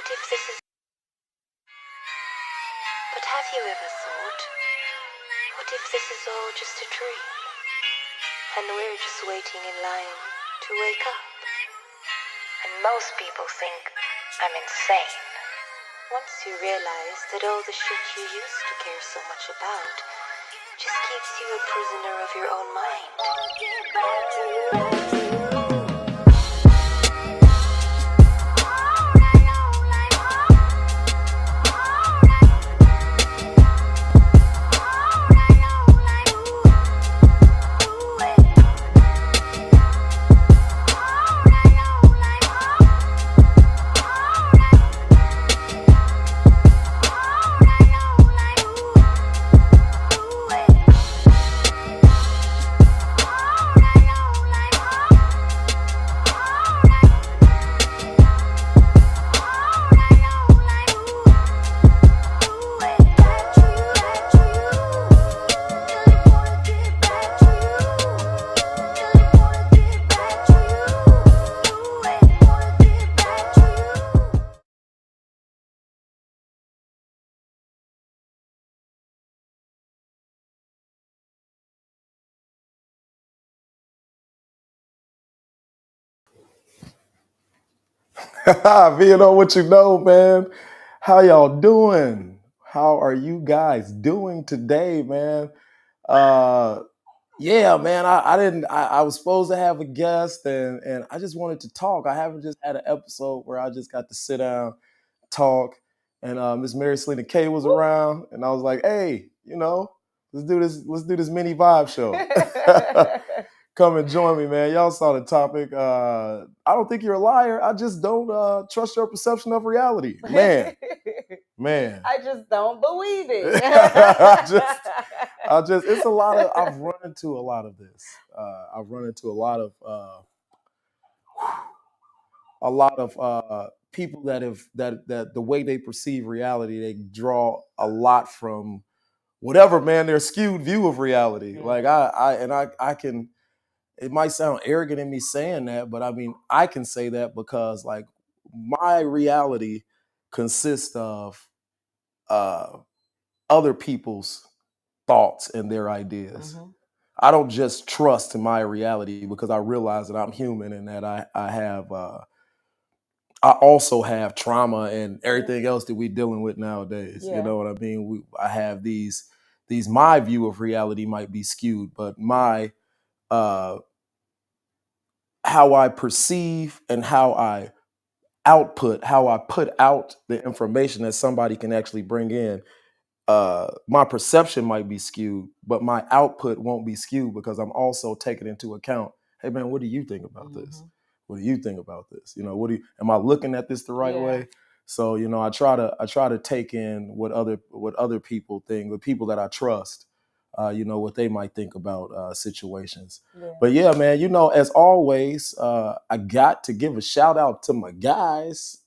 What if this is... But have you ever thought, what if this is all just a dream? And we're just waiting in line to wake up? And most people think I'm insane. Once you realize that all the shit you used to care so much about just keeps you a prisoner of your own mind. Being on what you know, man. How y'all doing? How are you guys doing today, man? Yeah, man. I didn't. I was supposed to have a guest, and I just wanted to talk. I haven't just had an episode where I just got to sit down, talk, and Miss Mary Selena Kay was around, and I was like, hey, let's do this. Let's do this mini vibe show. Come and join me, man. Y'all saw the topic. I don't think you're a liar. I just don't trust your perception of reality. Man. I just don't believe it. It's a lot of, I've run into a lot of this. I've run into a lot of people that the way they perceive reality, they draw a lot from whatever, man, their skewed view of reality. Mhm. Like I can, it might sound arrogant in me saying that, but I mean, I can say that because like my reality consists of other people's thoughts and their ideas. Mhm. I don't just trust in my reality because I realize that I'm human and that I also have trauma and everything else that we're dealing with nowadays. Yeah. You know what I mean? I have these my view of reality might be skewed, but my how I perceive and how I put out the information that somebody can actually bring in. My perception might be skewed, but my output won't be skewed because I'm also taking into account, hey man, what do you think about this? Mhm. What do you think about this? Am I looking at this the right way? So, I try to take in what other people think, the people that I trust, what they might think about situations. Yeah. But yeah, man, as always, I got to give a shout out to my guys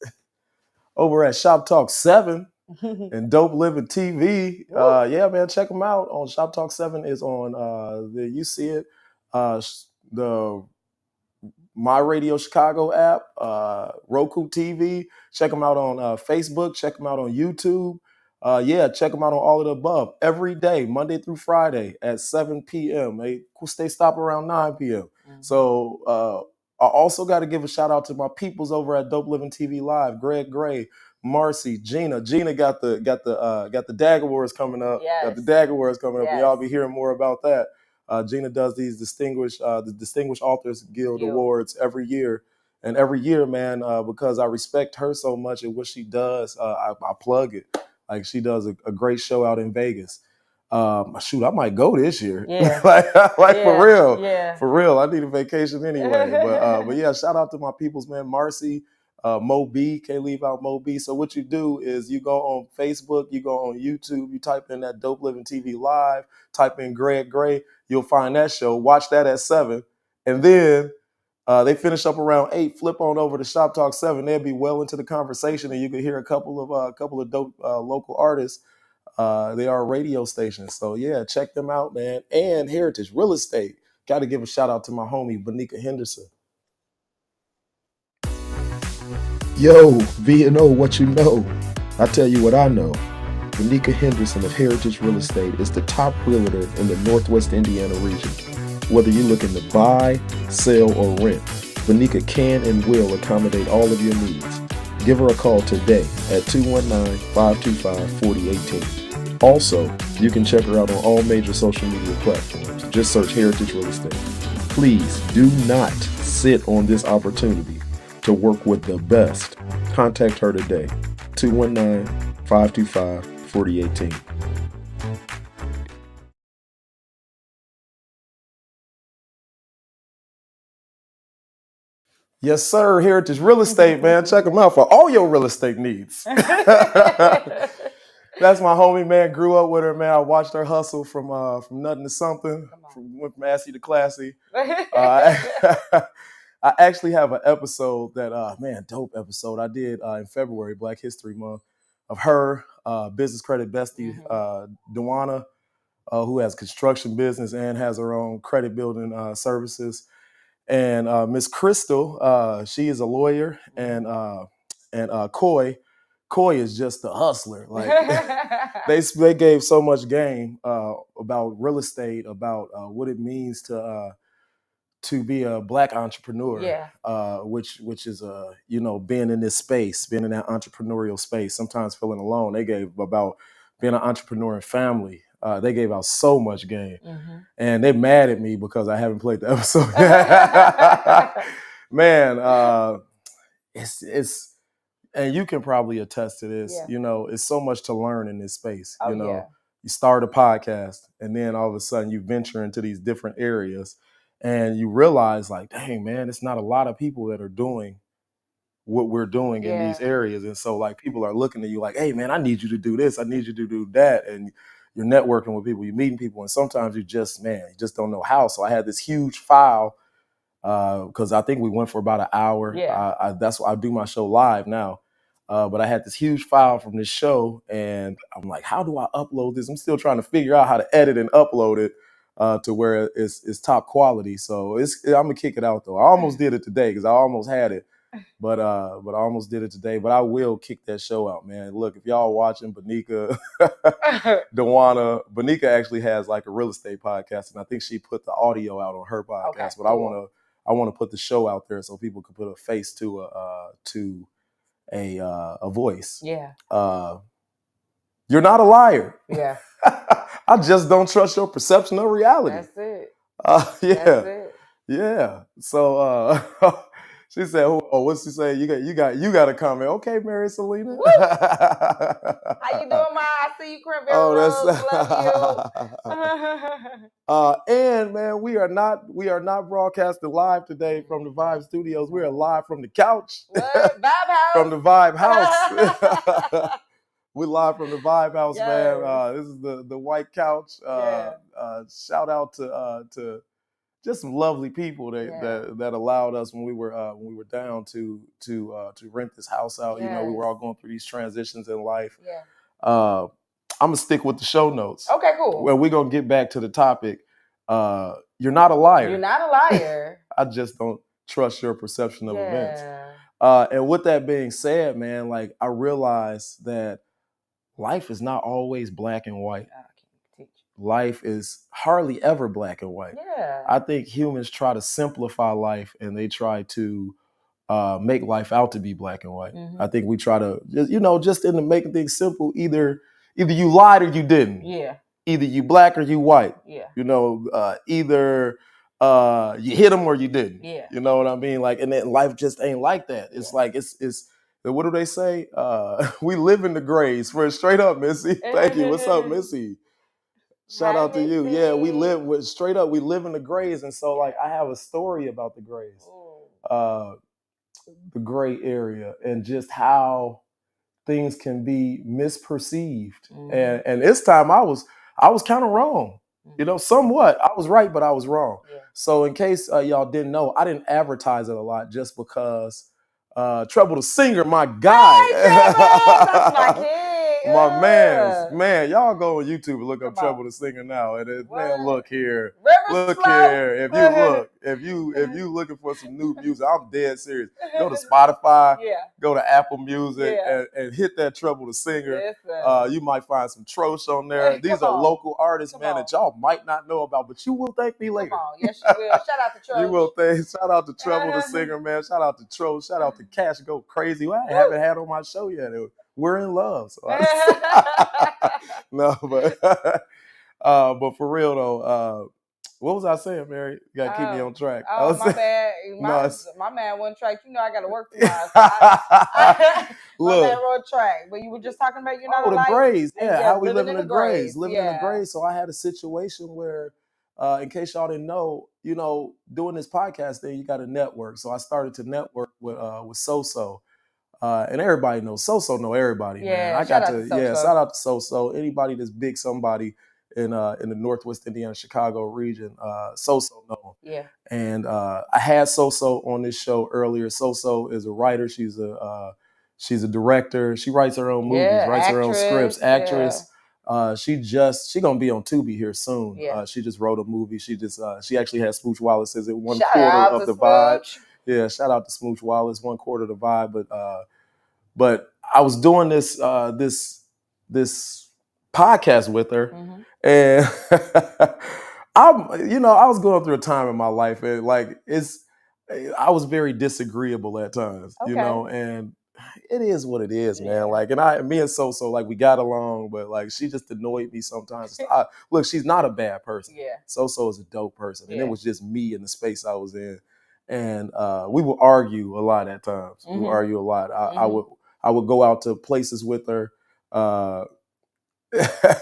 over at Shop Talk 7 and Dope Living TV. Yeah, man, check them out on Shop Talk 7 is on you see it, the My Radio Chicago app, Roku TV. Check them out on Facebook. Check them out on YouTube. Yeah, check them out on all of the above every day, Monday through Friday at 7 p.m. They stop around 9 p.m. Mhm. So I also got to give a shout out to my peoples over at Dope Living TV Live, Greg Gray, Marcy, Gina. Gina got the DAG Awards coming up. Yes. Got the DAG Awards coming up, and Yes. y'all be hearing more about that. Gina does these the Distinguished Authors Guild Awards every year. And every year, man, because I respect her so much and what she does, I plug it. Like she does a great show out in Vegas. Shoot, I might go this year. Yeah. like for real. Yeah. For real. I need a vacation anyway. But yeah, shout out to my peoples, man. Marcy, Mo B, can't leave out Mo B. So what you do is you go on Facebook, you go on YouTube, you type in that Dope Living TV Live, type in Greg Gray, you'll find that show. Watch that at 7. And then they finish up around 8, flip on over to Shop Talk 7. They'll be well into the conversation and you can hear a couple of dope local artists. They are radio stations. So yeah, check them out, man. And Heritage Real Estate. Got to give a shout out to my homie, Bonica Henderson. Yo, V&O, what you know? I tell you what I know. Vanika Henderson of Heritage Real Estate is the top realtor in the Northwest Indiana region. Whether you're looking to buy, sell, or rent, Vanika can and will accommodate all of your needs. Give her a call today at 219-525-4018. Also, you can check her out on all major social media platforms. Just search Heritage Real Estate. Please do not sit on this opportunity to work with the best. Contact her today, 219-525-4018. Yes, sir. Heritage Real Estate, man. Check them out for all your real estate needs. That's my homie, man. Grew up with her, man. I watched her hustle from nothing to something, went from assy to classy. I actually have an episode that, dope episode I did in February, Black History Month, of her, business credit bestie, Dewana, who has construction business and has her own credit building services. And Miss Crystal, she is a lawyer, and Coy is just a hustler. Like they gave so much game about real estate, about what it means to be a Black entrepreneur, which is being in this space, being in that entrepreneurial space, sometimes feeling alone. They gave about being an entrepreneur and family. They gave out so much game, and they're mad at me because I haven't played the episode yet. Man, it's and you can probably attest to this. It's so much to learn in this space. You start a podcast, and then all of a sudden you venture into these different areas, and you realize, like, dang, man, it's not a lot of people that are doing what we're doing in these areas. And so, like, people are looking at you like, hey, man, I need you to do this. I need you to do that. And you're networking with people, you're meeting people. And sometimes you just don't know how. So I had this huge file because I think we went for about an hour. That's why I do my show live now. But I had this huge file from this show, and I'm like, how do I upload this? I'm still trying to figure out how to edit and upload it to where it's top quality. So I'm gonna kick it out though. I almost did it today because I almost had it, but I almost did it today. But I will kick that show out, man. Look, if y'all watching Vanika, Vanika actually has like a real estate podcast, and I think she put the audio out on her podcast. But cool. I want to put the show out there so people can put a face to a voice. You're not a liar. I just don't trust your perception of reality. That's it. That's it. Yeah. So she said, "Oh, what's she say? You got a comment? Okay, Mary Selena. How you doing, Ma? I see you, Cranberry Rose. Love you." And man, we are not broadcasting live today from the Vibe Studios. We are live from the couch. What? Vibe House. From the Vibe House. We're live from the Vibe House, man. This is the white couch. Shout out to just some lovely people that allowed us when we were down to rent this house out. We were all going through these transitions in life. I'm gonna stick with the show notes. Okay, cool. Well, we're gonna get back to the topic. You're not a liar. You're not a liar. I just don't trust your perception of events. And with that being said, man, like, I realized that life is not always black and white. Life is hardly ever black and white. I think humans try to simplify life, and they try to make life out to be black and white. I think we try to, just into making things simple, either you lied or you didn't. Either you black or you white. Either you hit them or you didn't. You know what I mean? Like, and then life just ain't like that. It's like it's what do they say? We live in the grays. For straight up, Missy. Thank you. What's up, Missy? Shout out to you. Yeah, we live in the grays. And so, like, I have a story about the grays, the gray area, and just how things can be misperceived. And this time I was kind of wrong. Somewhat. I was right, but I was wrong. So in case y'all didn't know, I didn't advertise it a lot just because Treble the singer, my guy. Hey, Treble, that's my kid. My man, y'all go on YouTube and look up Come on. Trouble the Singer now. And What? man, look here. Rivers Look flow. here. If you looking for some new music, I'm dead serious. Go to Spotify, Yeah. go to Apple Music, Yeah. and hit that Trouble the Singer. Listen. You might find some Trosh on there. These Come are on. local artists, Come man, on. that y'all might not know about, but you will thank me later. Come on. Yes, you will. Shout out to Trosh. You will thank. Shout out to Trouble the Singer, man. Shout out to Trosh. Shout out to Cash Go Crazy, who I haven't had on my show yet. We're in love. So no, but for real though, what was I saying, Mary? You gotta keep me on track. My bad. My man wasn't track. You know I gotta work tomorrow. So my man rode track. But you were just talking about the Grays. Yeah, how we living in the Grays. Living in the Grays. So I had a situation where, in case y'all didn't know, doing this podcast thing, you got to network. So I started to network with So-So. And everybody knows So-So know everybody, man. I got to shout out to So-So. Anybody that's big somebody in the Northwest Indiana, Chicago region, So-So know. Yeah. And I had So-So on this show earlier. So-So is a writer. She's a director. She writes her own movies, writes her own scripts, actress. She gonna be on Tubi here soon. She just wrote a movie. She actually had Smooch Wallace as it 1/4 of the vibe. Yeah, shout out to Smooch Wallace, 1/4 of the vibe. But I was doing this podcast with her, and I was going through a time in my life, and I was very disagreeable at times, and it is what it is, man. Like, and me and So-So, like, we got along, but like, she just annoyed me sometimes. Look, she's not a bad person. Yeah. So-So is a dope person, and it was just me in the space I was in, and we would argue a lot at times. We would argue a lot. I would go out to places with her.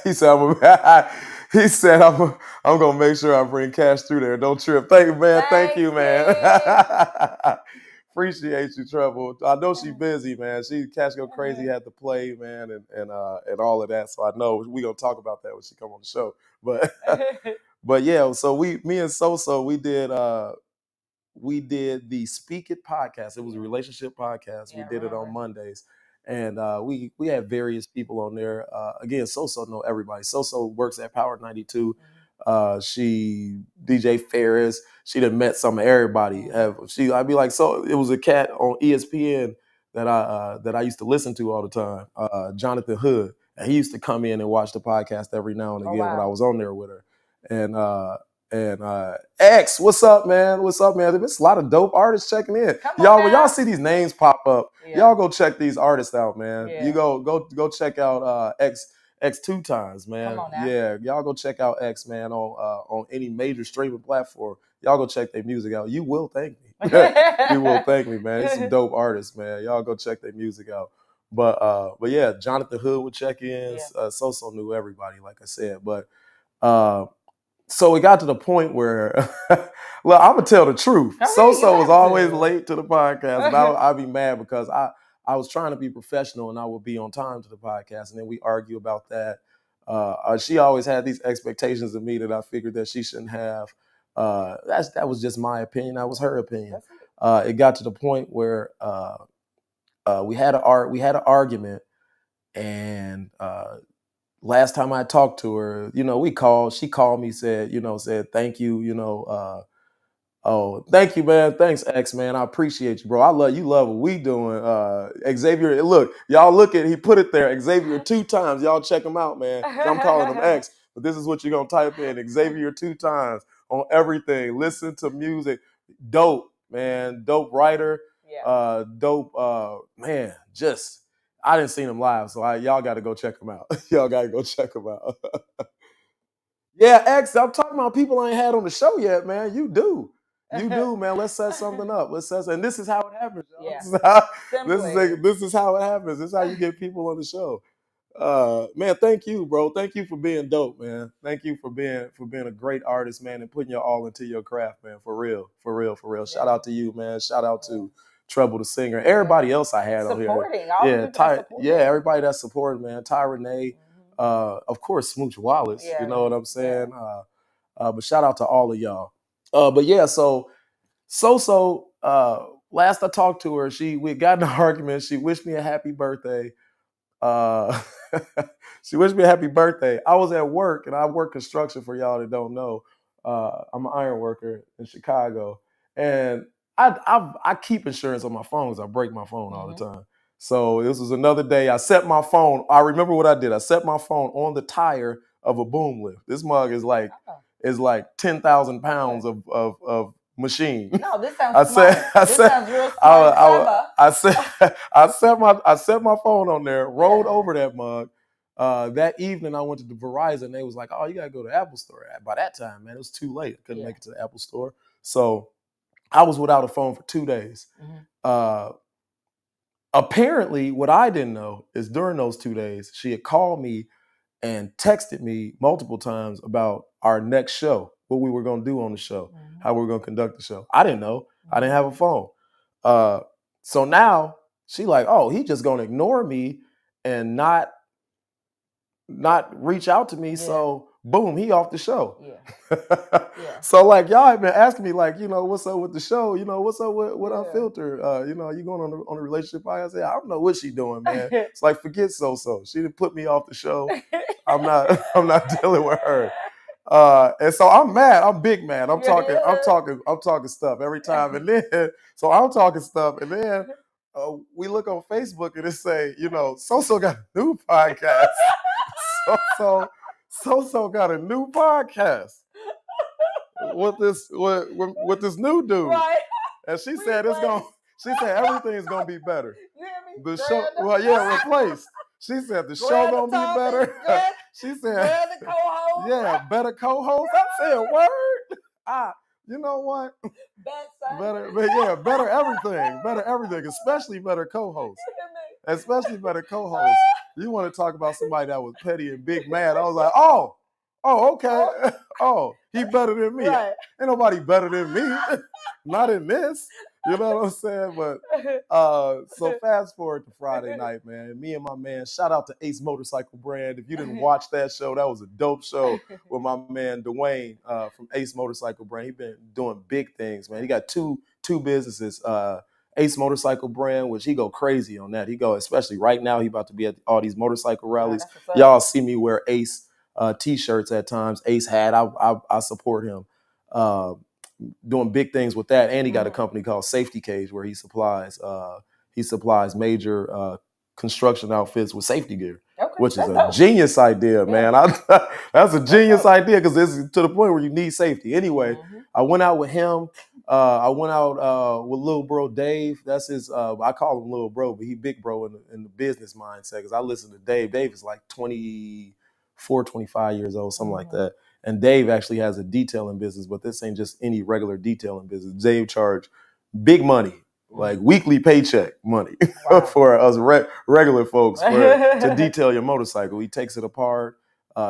He said, I'm gonna make sure I bring Cash through there. Don't trip. Thank you, man. Appreciate you, Trouble. I know she's busy, man. Cash Go Crazy had to play, man, and all of that. So I know we gonna talk about that when she come on the show. But yeah, so me and So-So, we did the Speak It podcast. It was a relationship podcast. We did it on Mondays. And we had various people on there. Again, So-So know everybody. So-So works at Power 92. She DJ Ferris. She done met some of everybody. I'd be like, so it was a cat on ESPN that I used to listen to all the time. Jonathan Hood. And he used to come in and watch the podcast every now and again when I was on there with her. And X, what's up, man? What's up, man? There's a lot of dope artists checking in. When y'all see these names pop up, y'all go check these artists out, man. You go check out X 2 times, man. Yeah, y'all go check out X, man, on any major streaming platform. Y'all go check their music out. You will thank me. You will thank me, man. It's some dope artists, man. Y'all go check their music out. But yeah, Jonathan Hood would check in. So-So knew everybody, like I said. But so it got to the point where, well, I'm gonna tell the truth. So-So was always late to the podcast, and I'd be mad because I was trying to be professional and I would be on time to the podcast, and then we argue about that. She always had these expectations of me that I figured that she shouldn't have. That was just my opinion. That was her opinion. It got to the point where we had an argument, and last time I talked to her, she called me, said thank you, oh, thank you, man. Thanks, X, man. I appreciate you, bro. You love what we doing. Xavier, look, y'all he put it there, Xavier 2 times. Y'all check him out, man. I'm calling him X, but this is what you're gonna type in, Xavier 2 times on everything. Listen to music. Dope, man. Dope writer. Dope, man, I didn't see him live, so y'all got to go check him out. Y'all got to go check him out. Yeah, X, I'm talking about people I ain't had on the show yet, man. You do, man. Let's set something up. And this is how it happens, y'all. Yeah. This is how it happens. This is how you get people on the show. Man, thank you, bro. Thank you for being dope, man. Thank you for being a great artist, man, and putting your all into your craft, man. For real. Shout out to you, man. Shout out to Trouble the Singer. Everybody else I had on here. Everybody that's supporting, man. Ty Renee, of course, Smooch Wallace. You know what I'm saying? But shout out to all of y'all. But yeah, So last I talked to her, we got in an argument. She wished me a happy birthday. She wished me a happy birthday. I was at work, and I work construction for y'all that don't know. I'm an iron worker in Chicago, and I keep insurance on my phone because I break my phone all the time. So this was another day. I set my phone. I remember what I did. I set my phone on the tire of a boom lift. This mug is like 10,000 pounds of machine. No, this sounds smart. This sounds real smart. I set my phone on there, rolled over that mug. That evening I went to the Verizon. They was like, "Oh, you gotta go to the Apple store." By that time, man, it was too late. I couldn't make it to the Apple store. So I was without a phone for 2 days. Apparently, what I didn't know is during those 2 days, she had called me and texted me multiple times about our next show, what we were going to do on the show, how we were going to conduct the show. I didn't know. I didn't have a phone. So now she like, oh, he just going to ignore me and not reach out to me. Yeah. So boom, he off the show. Yeah. So like y'all have been asking me like, what's up with the show? What's up with Unfiltered? You going on a relationship podcast? I said, I don't know what she doing, man. It's like, forget so. She didn't put me off the show. I'm not dealing with her. And so I'm mad. I'm big mad. I'm talking stuff every time. And then so I'm talking stuff, and then we look on Facebook and it say, so got a new podcast. So got a new podcast with this new dude. Right. And she said everything's gonna be better. You hear me? The show, replaced. She said the show gonna be better. She said better co-host. Yeah, better co-host. I said word. You know what? Better everything. Better everything, especially better co-host. Especially better co-host. You want to talk about somebody that was petty and big mad. I was like, oh, okay. Oh, he better than me. Right. Ain't nobody better than me. Not in this. You know what I'm saying? But so fast forward to Friday night, man. Me and my man, shout out to Ace Motorcycle Brand. If you didn't watch that show, that was a dope show with my man Dwayne from Ace Motorcycle Brand. He's been doing big things, man. He got two businesses. Ace Motorcycle Brand, which he go crazy on that. He go, especially right now, he about to be at all these motorcycle rallies. Y'all see me wear Ace t-shirts at times. Ace hat, I support him. Doing big things with that, and he got a company called Safety Cage where he supplies major construction outfits with safety gear, which is a genius idea, man. That's a genius idea because it's to the point where you need safety. Anyway, I went out with him. I went out with little bro Dave. That's his. I call him little bro, but he big bro in the business mindset. Because I listen to Dave. Dave is like 24, 25 years old, something like that. And Dave actually has a detailing business, but this ain't just any regular detailing business. Dave charged big money, like weekly paycheck money for us regular folks to detail your motorcycle. He takes it apart.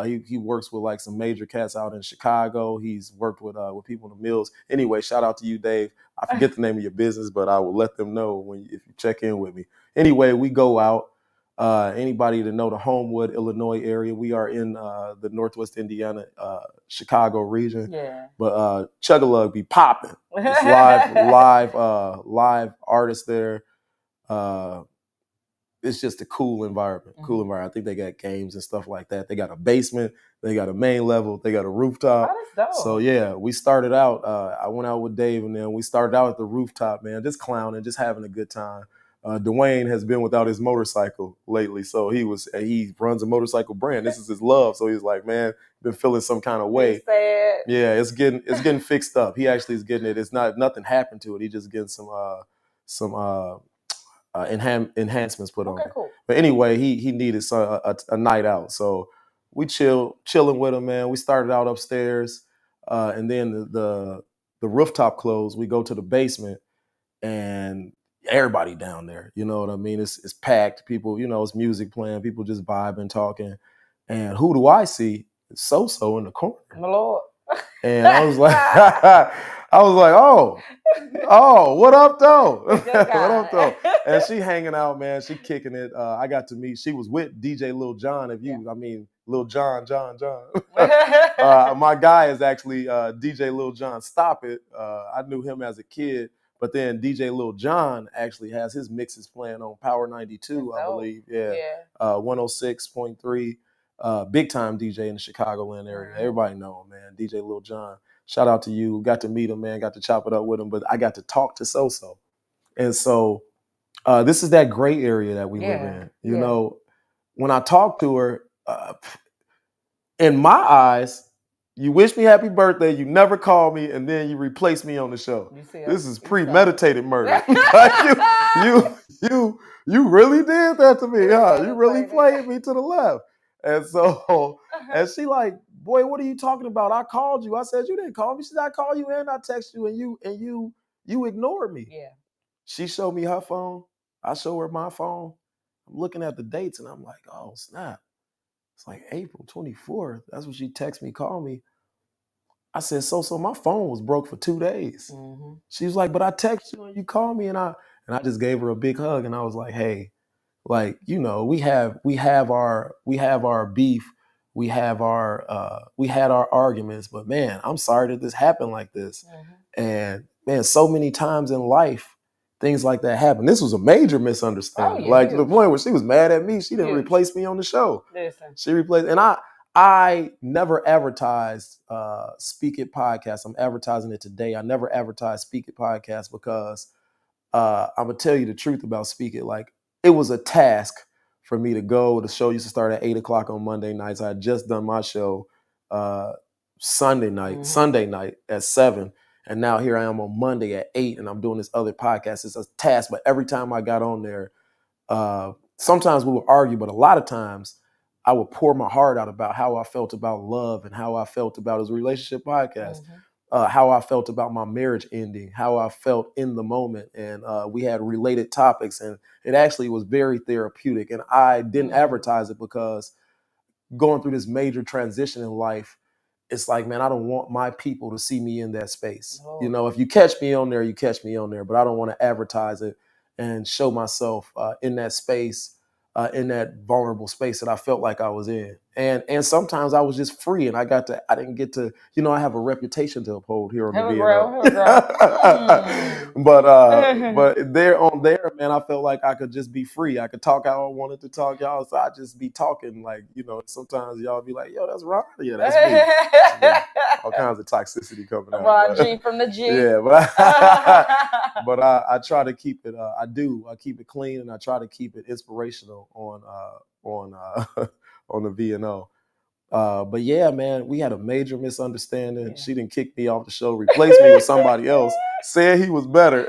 He works with like some major cats out in Chicago. He's worked with people in the mills. Anyway, shout out to you, Dave. I forget the name of your business, but I will let them know if you check in with me. Anyway, we go out. Anybody to know the Homewood, Illinois area, we are in the Northwest Indiana, Chicago region. Yeah. But Chug-a-Lug be popping. It's live artists there. It's just a cool environment. I think they got games and stuff like that. They got a basement. They got a main level. They got a rooftop. Oh, that's dope. So yeah, we started out. I went out with Dave, and then we started out at the rooftop, man, just clowning, just having a good time. Dwayne has been without his motorcycle lately, so he runs a motorcycle brand. This is his love, so he's like, man, been feeling some kind of way. Yeah, it's getting fixed up. He actually is getting it. It's nothing happened to it. He just getting some enhancements put on it. Cool. But anyway, he needed a night out, so we chilling with him, man. We started out upstairs, and then the rooftop closed. We go to the basement, and everybody down there, you know what I mean? It's packed. People, it's music playing. People just vibing, talking. And who do I see? It's So in the corner. My Lord. And I was like, oh, what up though? What up though? And she hanging out, man. She kicking it. I got to meet. She was with DJ Lil Jon. Lil Jon. My guy is actually DJ Lil Jon. Stop it. I knew him as a kid. But then DJ Lil Jon actually has his mixes playing on Power 92, I believe. Yeah. 106.3. Big time DJ in the Chicagoland area. Everybody know him, man. DJ Lil Jon. Shout out to you. Got to meet him, man. Got to chop it up with him. But I got to talk to So-So. And so this is that gray area that we live in. You know, when I talk to her, in my eyes, you wish me happy birthday, you never call me, and then you replace me on the show. This is premeditated murder. Like you really did that to me, huh? You really played me to the left. And so, and she like, boy, what are you talking about? I called you. I said, you didn't call me. She said, I called you and I texted you and you ignored me. Yeah. She showed me her phone. I show her my phone. I'm looking at the dates and I'm like, oh, snap. It's like April 24th. That's when she texted me, called me. I said, so my phone was broke for 2 days. Mm-hmm. She was like, but I texted you and you called me, and I just gave her a big hug, and I was like, hey, like, you know, we have our beef, we had our arguments, but man, I'm sorry that this happened like this. Mm-hmm. And man, so many times in life, things like that happen. This was a major misunderstanding. Like to the point where she was mad at me. She didn't replace me on the show. Listen. She replaced, and I never advertised Speak It Podcast. I'm advertising it today. I never advertised Speak It Podcast because I'm going to tell you the truth about Speak It. Like, it was a task for me to go. The show used to start at 8 o'clock on Monday nights. I had just done my show Sunday night at 7. And now here I am on Monday at 8, and I'm doing this other podcast. It's a task, but every time I got on there, sometimes we would argue, but a lot of times I would pour my heart out about how I felt about love and how I felt about his relationship podcast, how I felt about my marriage ending, how I felt in the moment. And we had related topics, and it actually was very therapeutic. And I didn't advertise it because going through this major transition in life, it's like, man, I don't want my people to see me in that space. Oh. You know, if you catch me on there, you catch me on there, but I don't want to advertise it and show myself in that space, in that vulnerable space that I felt like I was in. And sometimes I was just free, and I didn't get to, you know, I have a reputation to uphold here on the VNO. But there on there, man, I felt like I could just be free. I could talk how I wanted to talk, y'all. So I just be talking, like, you know, sometimes y'all be like, yo, that's Ron. Yeah, that's me. All kinds of toxicity coming out. Ron G from the G. Yeah, but I try to keep it. I keep it clean, and I try to keep it inspirational on the VNO. But yeah, man, we had a major misunderstanding. Yeah. She didn't kick me off the show, replaced me with somebody else, said he was better.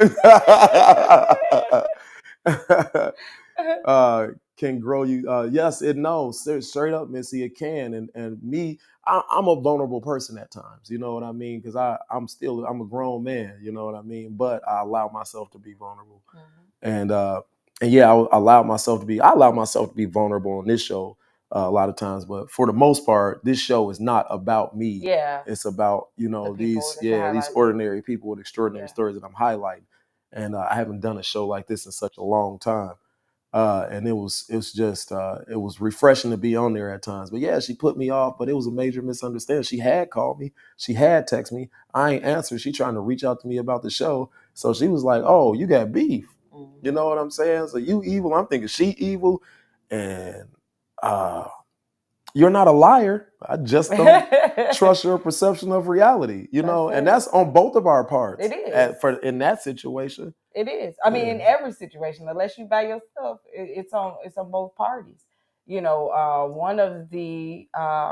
Can grow you. Yes, it knows. Straight up, Missy, it can. And me, I'm a vulnerable person at times. You know what I mean? Because I'm a grown man. You know what I mean? But I allow myself to be vulnerable. Mm-hmm. And yeah, I allow myself to be vulnerable on this show a lot of times. But for the most part, this show is not about me. Yeah, it's about, you know, these ordinary people with extraordinary stories that I'm highlighting. And I haven't done a show like this in such a long time. And it was refreshing to be on there at times. But yeah, she put me off, but it was a major misunderstanding. She had called me. She had texted me. I ain't answered. She trying to reach out to me about the show. So she was like, oh, you got beef. Mm-hmm. You know what I'm saying? So you evil. I'm thinking she evil. And you're not a liar. I just don't trust your perception of reality, you know, and that's on both of our parts. It is. In that situation. It is. I mean, in every situation, unless you by yourself, it's on both parties. You know, one of the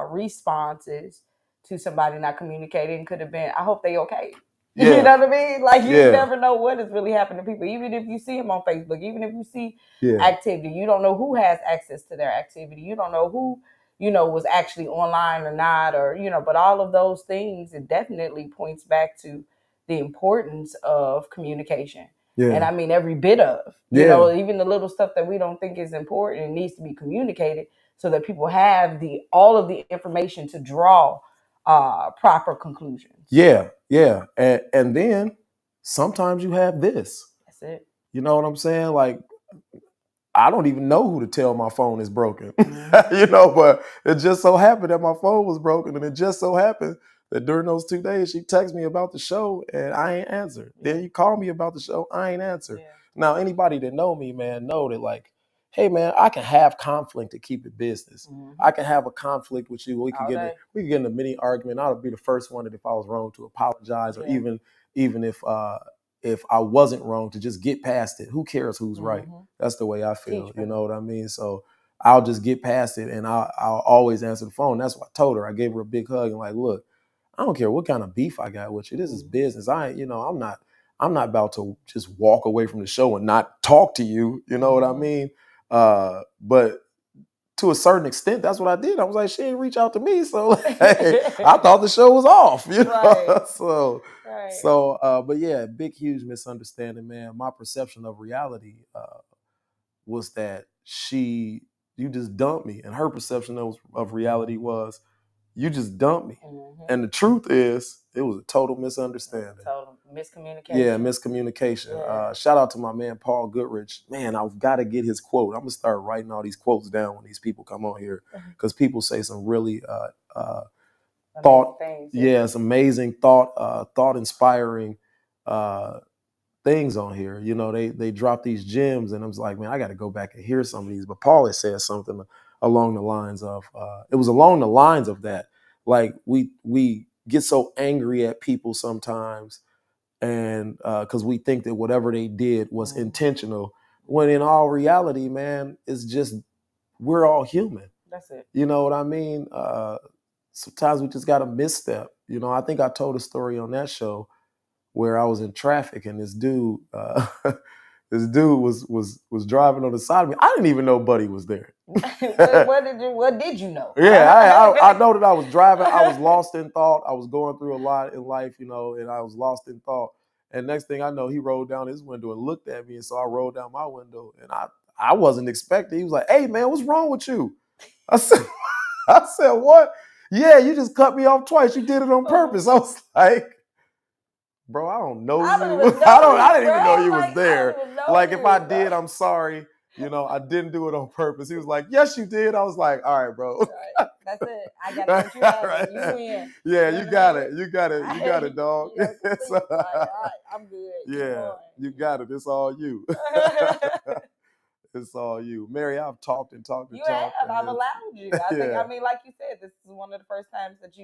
responses to somebody not communicating could have been, I hope they okay. Yeah. You know what I mean? Like, you never know what is really happening to people. Even if you see them on Facebook, even if you see activity, you don't know who has access to their activity. You don't know who, you know, was actually online or not, or, you know, but all of those things, it definitely points back to the importance of communication. Yeah. And I mean, every bit of, you know, even the little stuff that we don't think is important, it needs to be communicated so that people have all of the information to draw proper conclusions. Yeah. Yeah. And then sometimes you have this. That's it. You know what I'm saying? Like, I don't even know who to tell my phone is broken, mm-hmm. You know, but it just so happened that my phone was broken, and it just so happened that during those 2 days, she texted me about the show and I ain't answered. Yeah. Then you call me about the show, I ain't answered. Yeah. Now, anybody that know me, man, know that like, hey man, I can have conflict to keep it business. I can have a conflict with you. We can get in a mini argument. I'll be the first one that if I was wrong to apologize, or even if I wasn't wrong, to just get past it. Who cares who's right? That's the way I feel. You know what I mean? So I'll just get past it, and I'll always answer the phone. That's what I told her. I gave her a big hug and like, look, I don't care what kind of beef I got with you. This is business. I'm not about to just walk away from the show and not talk to you. You know what I mean? But to a certain extent, that's what I did. I was like, she didn't reach out to me, so hey, I thought the show was off. You know, but yeah, big, huge misunderstanding, man. My perception of reality was that you just dumped me, and her perception of reality was you just dumped me. And the truth is, it was a total misunderstanding. Total miscommunication. Yeah, miscommunication. Yeah. Shout out to my man, Paul Goodrich. Man, I've got to get his quote. I'm going to start writing all these quotes down when these people come on here, because people say some really things. Yeah, it's amazing thought-inspiring things on here. You know, they drop these gems, and I was like, man, I got to go back and hear some of these. But Paul had said something along the lines of, that. Like we get so angry at people sometimes, and because we think that whatever they did was intentional, when in all reality, man, it's just we're all human. That's it. You know what I mean? Sometimes we just got to misstep. You know, I think I told a story on that show where I was in traffic and this dude was driving on the side of me. I didn't even know Buddy was there. What did you know? Yeah, I know that I was driving. I was lost in thought. I was going through a lot in life, you know, and I was lost in thought. And next thing I know, he rolled down his window and looked at me, and so I rolled down my window, and I wasn't expecting. He was like, "Hey man, what's wrong with you?" I said, "What? Yeah, you just cut me off twice. You did it on purpose." I was like, bro, I don't know you. I didn't even know you was there. Like, if I did, I'm sorry. You know, I didn't do it on purpose. He was like, yes, you did. I was like, all right, bro. Right. That's it. I got to put you out. Right. You win. Yeah, you got it. You got it, dog. I'm good. Yeah, you got it. It's all you. It's all you. Mary, I've talked and talked and talked. You have. I've allowed you. I mean, like you said, this is one of the first times that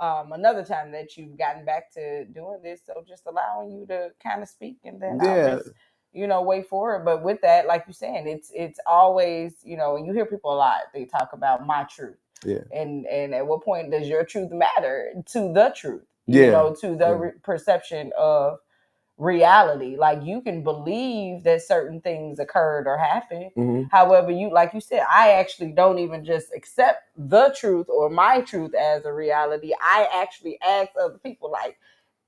another time that you've gotten back to doing this. So just allowing you to kind of speak, and then I'll just, wait for it. But with that, like you're saying, it's always, and you hear people a lot, they talk about my truth. Yeah. And at what point does your truth matter to the truth? To the perception of reality. Like, you can believe that certain things occurred or happened. Mm-hmm. However, like you said, I actually don't even just accept the truth or my truth as a reality. I actually ask other people, like,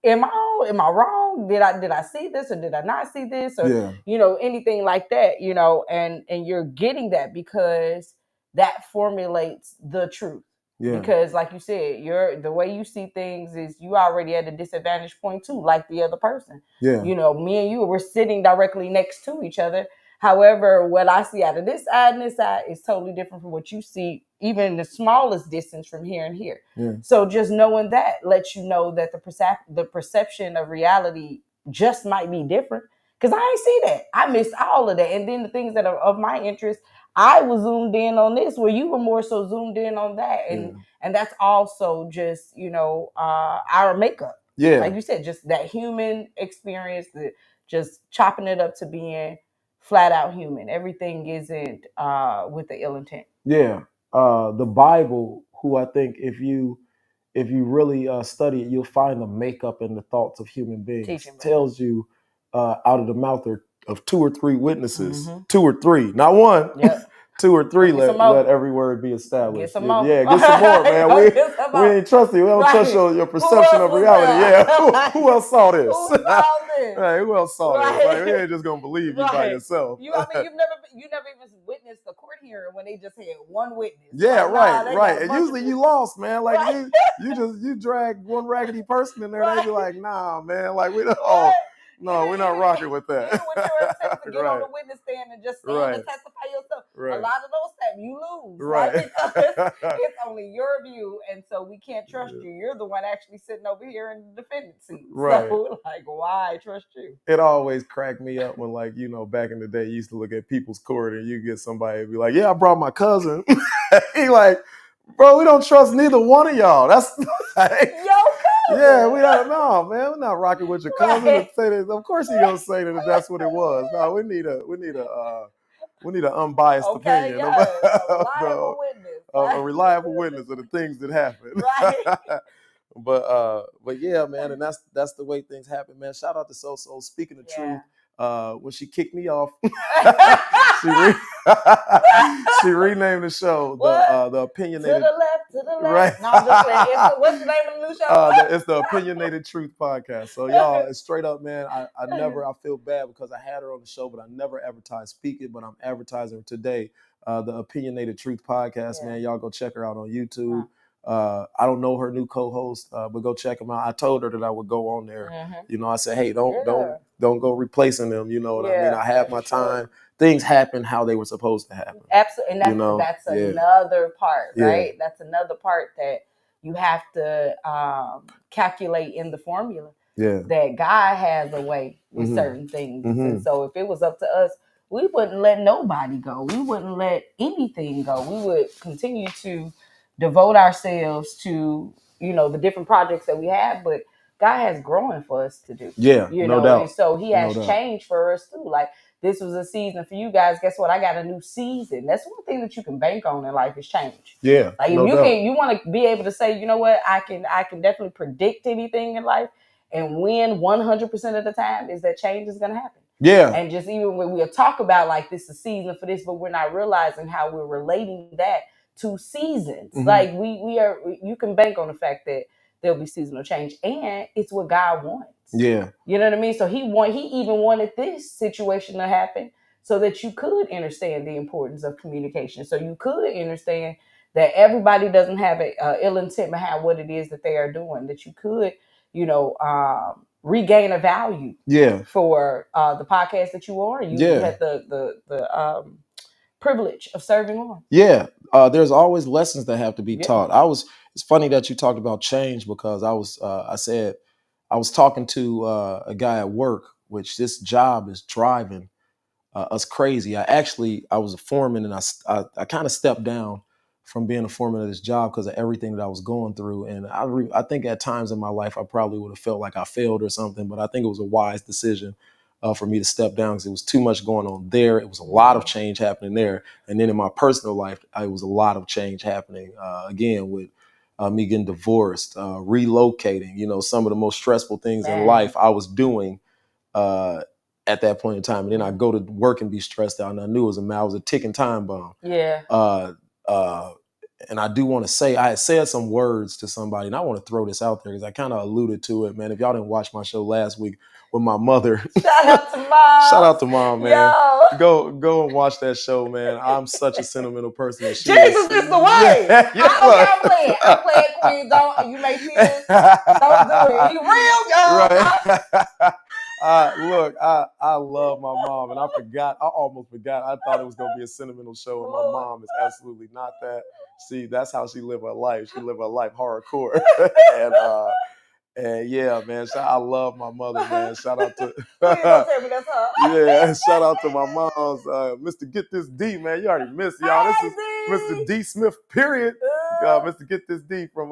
am I wrong? Did I see this or did I not see this? Or anything like that, and you're getting that because that formulates the truth. Yeah. Because like you said, the way you see things is you already at a disadvantage point too, like the other person. Yeah. Me and you, we're sitting directly next to each other. However, what I see out of this side and this side is totally different from what you see, even in the smallest distance from here and here. Yeah. So just knowing that lets you know that the perception of reality just might be different. Because I ain't see that. I missed all of that. And then the things that are of my interest, I was zoomed in on this, where you were more so zoomed in on that. And that's also just, our makeup. Yeah. Like you said, just that human experience, just chopping it up to being flat out human. Everything isn't with the ill intent. Yeah. The Bible, who I think if you really study it, you'll find the makeup and the thoughts of human beings. Tells you out of the mouth of two or three witnesses, 2 or 3, not one. Yep. 2 or 3, let every word be established. Get some more. Yeah, get some more, man. We ain't trust you. We don't trust your perception of reality. Yeah. Who else saw this? Who saw this? Right, who else saw this? Like, we ain't just gonna believe you by yourself. You never even witnessed a court hearing when they just had one witness. Yeah, right. And usually you lost, man. Like you drag one raggedy person in there, they be like, nah, man. Like, we don't. No, we're not rocking with that. When you're attempting to get on the witness stand and just stand and testify yourself, a lot of those you lose, Right. Because it's only your view, and so we can't trust you. You're the one actually sitting over here in the defendant seat. Right. So, like, why trust you? It always cracked me up when, like, back in the day, you used to look at people's court and you get somebody and be like, yeah, I brought my cousin. He like, bro, we don't trust neither one of y'all. That's like, yeah, we don't know, man. We're not rocking with your cousin. Right. Say that. Of course, he gonna say that that's what it was. No, we need an unbiased opinion. Yeah, a reliable witness. A reliable witness of the things that happened. Right. But yeah, man, and that's the way things happen, man. Shout out to So. Speaking of truth, when she kicked me off, she renamed the show the Opinionated. To the left. Right. No, I'm just saying. What's the name of the new show? It's the Opinionated Truth Podcast. So y'all, straight up, man, I feel bad because I had her on the show, but I never advertised speaking, but I'm advertising her today. The Opinionated Truth Podcast, man. Y'all go check her out on YouTube. I don't know her new co-host, but go check them out. I told her that I would go on there. I said, hey, don't go replacing them. You know what I mean? I have my time. Things happen how they were supposed to happen. Absolutely. And that's another part, right? Yeah. That's another part that you have to calculate in the formula. Yeah. That God has a way with certain things. And so if it was up to us, we wouldn't let nobody go. We wouldn't let anything go. We would continue to devote ourselves to, the different projects that we have, but God has growing for us to do. Yeah, no doubt. And so he has changed for us too. Like, this was a season for you guys. Guess what? I got a new season. That's one thing that you can bank on in life is change. Yeah. Like, if you want to be able to say, you know what, I can definitely predict anything in life and win 100% of the time, is that change is going to happen. Yeah. And just even when we'll talk about like this is a season for this, but we're not realizing how we're relating that to seasons. Like you can bank on the fact that there'll be seasonal change, and it's what God wants. Yeah. You know what I mean? So he even wanted this situation to happen so that you could understand the importance of communication. So you could understand that everybody doesn't have an ill intent behind what it is that they are doing, that you could, regain a value for the podcast that you are. You had the privilege of serving on. Yeah. There's always lessons that have to be taught. It's funny that you talked about change because I was talking to a guy at work, which this job is driving us crazy. I was a foreman, and I kind of stepped down from being a foreman of this job because of everything that I was going through. And I think at times in my life, I probably would have felt like I failed or something, but I think it was a wise decision for me to step down because it was too much going on there. It was a lot of change happening there. And then in my personal life, it was a lot of change happening again with me getting divorced, relocating, some of the most stressful things in life I was doing at that point in time. And then I go to work and be stressed out. And I knew I was a ticking time bomb. Yeah. And I do want to say, I had said some words to somebody, and I want to throw this out there because I kind of alluded to it, man. If y'all didn't watch my show last week with my mother. Shout out to mom. Shout out to mom, man. Yo. Go and watch that show, man. I'm such a sentimental person. Jesus is the way. I'm playing Queen. You make tears. Don't do it. You real, y'all. Right. Look, I love my mom, and I almost forgot. I thought it was going to be a sentimental show, and my mom is absolutely not that. See, that's how she lived her life. She lived her life hardcore. And yeah, man, I love my mother, man. Shout out to Please don't tell me that's her. Yeah, shout out to my mom's Mr. Get This D, man. You already missed, y'all. This is Mr. D Smith, period. Mr. Get This D from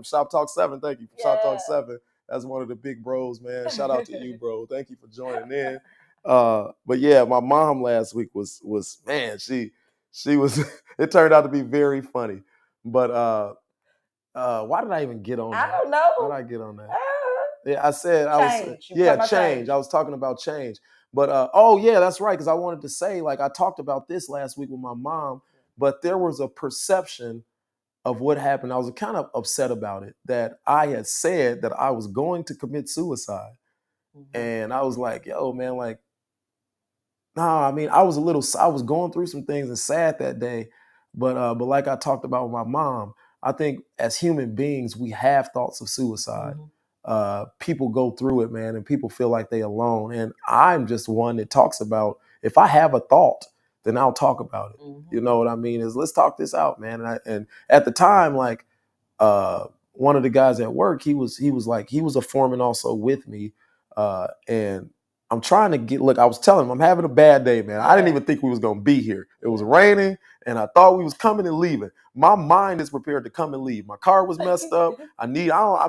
Shop Talk 7. Thank you. Shop Talk 7. That's one of the big bros, man. Shout out to you, bro. Thank you for joining in. But yeah, my mom last week was man, she was it turned out to be very funny. But why did I even get on that? I don't know. Why did I get on that? Yeah, I said change. I was talking about change. But that's right, because I wanted to say, like, I talked about this last week with my mom, but there was a perception of what happened. I was kind of upset about it, that I had said that I was going to commit suicide. Mm-hmm. And I was like, yo, man, like, nah, I mean, I was going through some things and sad that day. But like I talked about with my mom, I think as human beings, we have thoughts of suicide. Mm-hmm. People go through it, man, and people feel like they're alone. And I'm just one that talks about, if I have a thought, then I'll talk about it. Mm-hmm. You know what I mean? Is let's talk this out, man. And at the time, like one of the guys at work, he was a foreman also with me, and I'm trying to look, I was telling him I'm having a bad day, man. I didn't even think we was gonna be here. It was raining, and I thought we was coming and leaving. My mind is prepared to come and leave. My car was messed up. I'm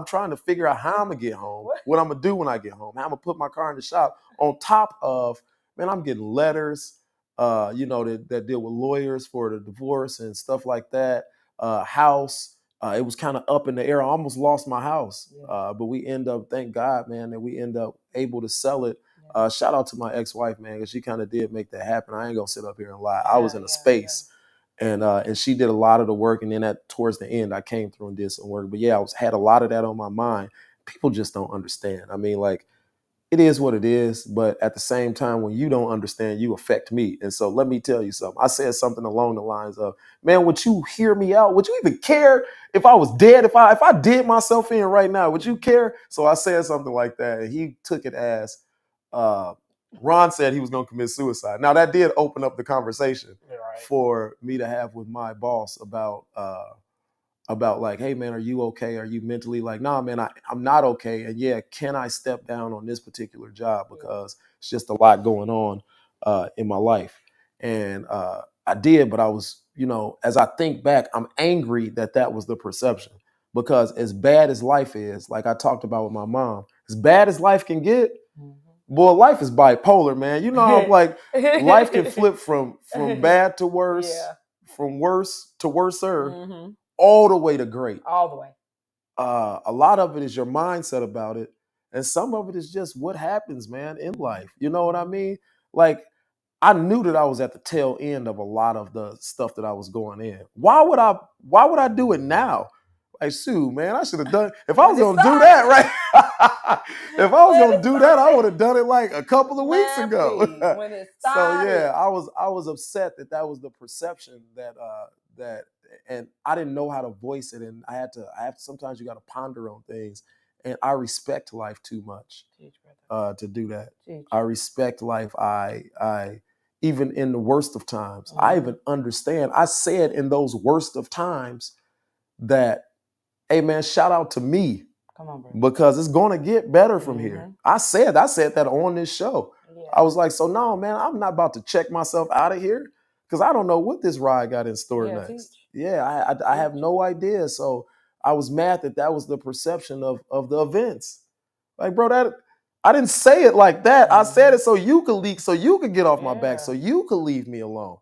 trying to figure out how I'm gonna get home, what I'm gonna do when I get home, how I'm gonna put my car in the shop. On top of, man, I'm getting letters, that deal with lawyers for the divorce and stuff like that. House. It was kind of up in the air. I almost lost my house, but we end up, thank God, man, that we end up able to sell it. Shout out to my ex-wife, man, because she kind of did make that happen. I ain't gonna sit up here and lie. I was in a space, and she did a lot of the work. And then towards the end, I came through and did some work. But yeah, had a lot of that on my mind. People just don't understand. I mean, like, it is what it is, but at the same time, when you don't understand, you affect me. And so let me tell you something. I said something along the lines of, man, would you hear me out? Would you even care if I was dead? If I did myself in right now, would you care? So I said something like that, and he took it as Ron said he was going to commit suicide. Now, that did open up the conversation for me to have with my boss about like, hey man, are you okay? Are you mentally like, nah, man, I'm not okay. And yeah, can I step down on this particular job because it's just a lot going on in my life. And I did, but I was, as I think back, I'm angry that was the perception, because as bad as life is, like I talked about with my mom, as bad as life can get, boy, life is bipolar, man. You know how like life can flip from bad to worse, from worse to worser, all the way to great. All the way. A lot of it is your mindset about it, and some of it is just what happens, man, in life. You know what I mean? Like, I knew that I was at the tail end of a lot of the stuff that I was going in. Why would I do it now? Like, shoot, man, I should have done, if I was gonna do that, right? If I was gonna do that, I would have done it like a couple of weeks ago. When it started. So yeah, I was upset that was the perception that and I didn't know how to voice it, and I have to sometimes you got to ponder on things, and I respect life too much to do that. I respect life. I even in the worst of times, I even understand. I said in those worst of times that, hey man, shout out to me. Come on, bro. Because it's gonna get better from here. I said that on this show. Yeah. I was like, so no, man, I'm not about to check myself out of here, because I don't know what this ride got in store next. Yeah, I have no idea. So I was mad that was the perception of the events. Like, bro, I didn't say it like that. I said it so you could leak, so you could get off my back, so you could leave me alone.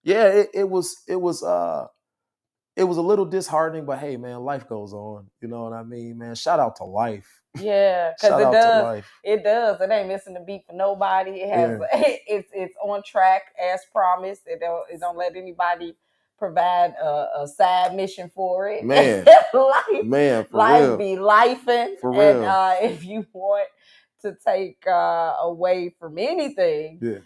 It was a little disheartening, but hey, man, life goes on. You know what I mean, man? Shout out to life. Yeah, because it does. It does. It ain't missing a beat for nobody. It has. It's on track as promised. It don't let anybody provide a side mission for it. Man, life be lifing. For real. And if you want to take away from anything. Yeah.